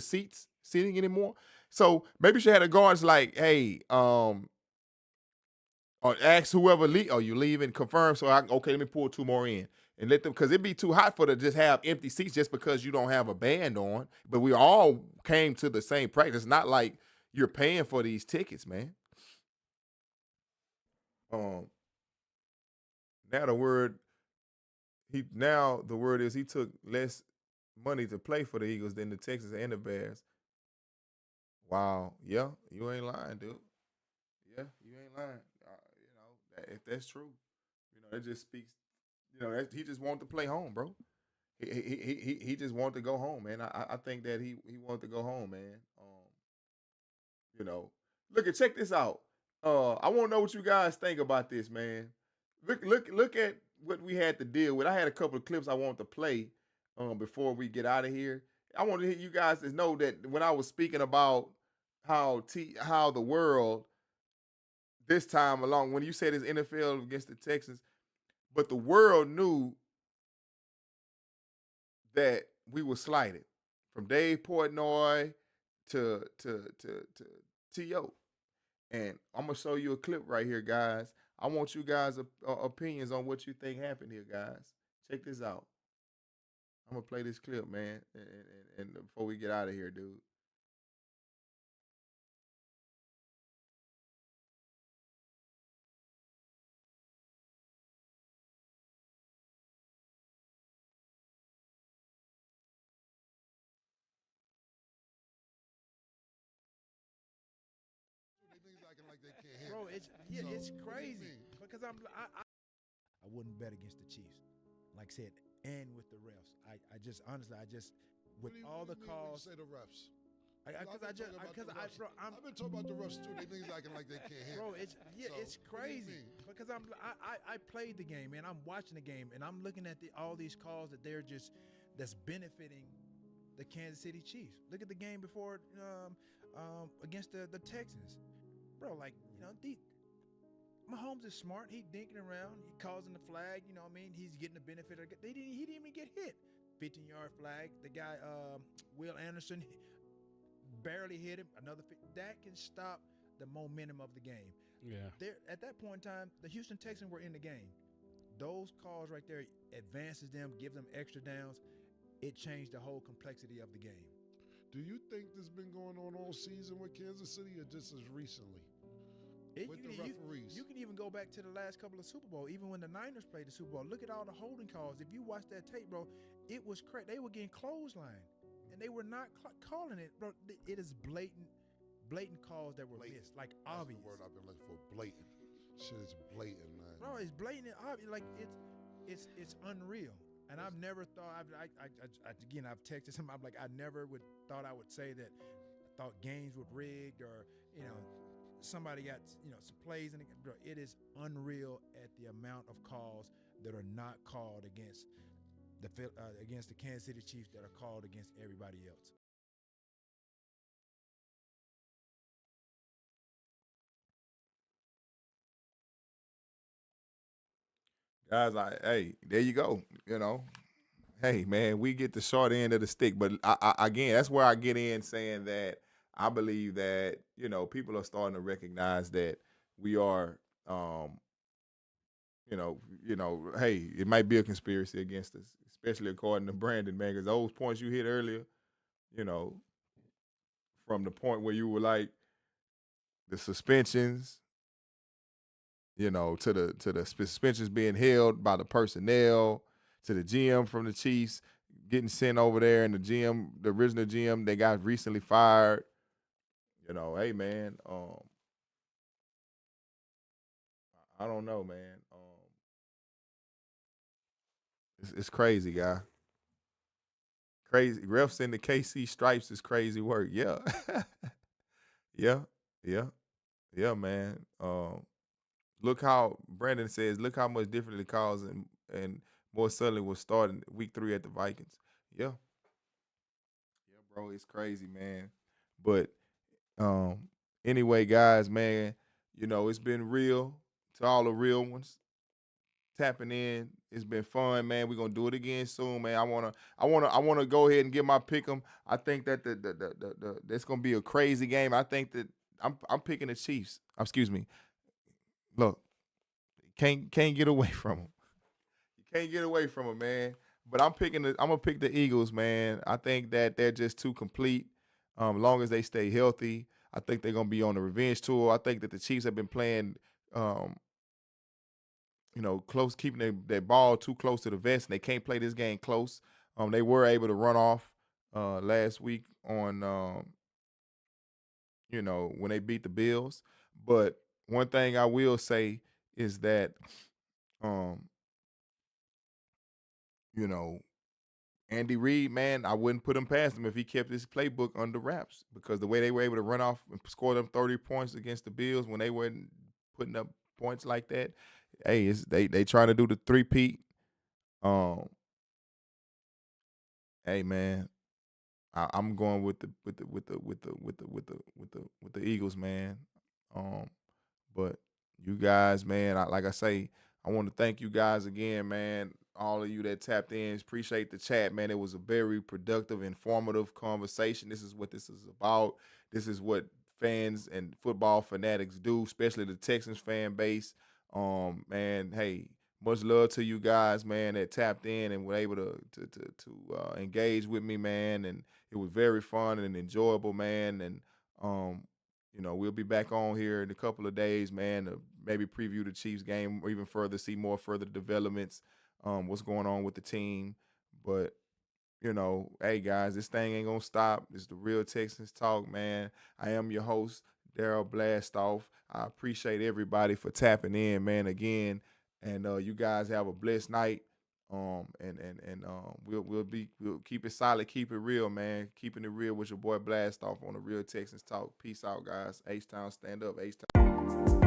seating anymore. So maybe you should have the guards like, hey, or ask whoever are you leaving? Confirm. So okay, let me pull 2 more in and let them, because it'd be too hot for to just have empty seats just because you don't have a band on. But we all came to the same practice. Not like you're paying for these tickets, man. Now the word is he took less money to play for the Eagles than the Texans and the Bears. Wow. Yeah, you ain't lying, dude. Yeah, you ain't lying. If that's true, it just speaks. He just wanted to play home, bro. He just wanted to go home, man. I think that he wanted to go home, man. Check this out. I want to know what you guys think about this, man. Look at what we had to deal with. I had a couple of clips I want to play before we get out of here. I want to hear you guys to know that when I was speaking about how the world this time along, when you said it's NFL against the Texans, but the world knew that we were slighted, from Dave Portnoy to T.O. And I'm going to show you a clip right here, guys. I want you guys' opinions on what you think happened here, guys. Check this out. I'm going to play this clip, man, and before we get out of here, dude. Bro, it's crazy because I wouldn't bet against the Chiefs, like I said, and with the refs. I just honestly, with all the calls. Say the refs. I've been talking about the refs too. They niggas acting like they can't hear. Bro, it's crazy because I played the game, man. I'm watching the game and I'm looking at all these calls that that's benefiting the Kansas City Chiefs. Look at the game before against the Texans. Bro, Mahomes is smart. He dinking around. He causing the flag. You know what I mean? He's getting the benefit of it. He didn't even get hit. 15-yard flag. The guy, Will Anderson, barely hit him. That can stop the momentum of the game. Yeah. At that point in time, the Houston Texans were in the game. Those calls right there advances them, give them extra downs. It changed the whole complexity of the game. Do you think this has been going on all season with Kansas City or just as recently? With the referees. You can even go back to the last couple of Super Bowl, even when the Niners played the Super Bowl. Look at all the holding calls. If you watch that tape, bro, it was crazy. They were getting clotheslined, and they were not calling it, bro. It is blatant calls that were missed, like That's obvious. the word I've been looking for, blatant. Shit is blatant, man. Bro, it's blatant and obvious. Like it's unreal. And I've never thought. I've texted him. I'm like, I never thought I would say that. I thought games were rigged, or somebody got some plays in it. Bro, it is unreal at the amount of calls that are not called against the Kansas City Chiefs that are called against everybody else. Guys, hey, there you go. Hey, man, we get the short end of the stick. But again, that's where I get in saying that I believe that, people are starting to recognize that we are, hey, it might be a conspiracy against us, especially according to Brandon, man, because those points you hit earlier, from the point where you were like the suspensions, to the suspensions being held by the personnel, to the GM from the Chiefs getting sent over there, and the original GM, they got recently fired. Hey, man, I don't know, man. It's crazy, guy. Crazy. Refs in the KC stripes is crazy work. Yeah. Yeah, man. Look how Brandon says, look how much different the calls and more suddenly was starting week 3 at the Vikings. Yeah, bro, it's crazy, man. But Anyway, guys, man, it's been real to all the real ones tapping in. It's been fun, man. We're gonna do it again soon, man. I wanna go ahead and get my pick 'em. I think that that's gonna be a crazy game. I think that I'm picking the Chiefs. Excuse me. Look, can't get away from them. You can't get away from them, man. But I'm gonna pick the Eagles, man. I think that they're just too complete. As long as they stay healthy, I think they're gonna be on the revenge tour. I think that the Chiefs have been playing close, keeping their ball too close to the vest, and they can't play this game close. They were able to run off last week on, when they beat the Bills. But one thing I will say is that, you know, Andy Reid, man, I wouldn't put him past him if he kept his playbook under wraps, because the way they were able to run off and score them 30 points against the Bills when they weren't putting up points like that. Hey, they trying to do the three-peat. Hey man, I'm going with the Eagles, man. But you guys, man, like I say, I want to thank you guys again, man. All of you that tapped in, appreciate the chat, man. It was a very productive, informative conversation. This is what this is about. This is what fans and football fanatics do, especially the Texans fan base. Man, hey, much love to you guys, man, that tapped in and were able to engage with me, man. And it was very fun and enjoyable, man. And we'll be back on here in a couple of days, man, to maybe preview the Chiefs game or even further, see more further developments, what's going on with the team. But, hey, guys, this thing ain't going to stop. It's the Real Texans Talk, man. I am your host, Darryl Blastoff. I appreciate everybody for tapping in, man, again. And you guys have a blessed night. We'll keep it solid, keep it real, man. Keeping it real with your boy Blastoff on the Real Texans Talk. Peace out, guys. HTown, stand up, HTown.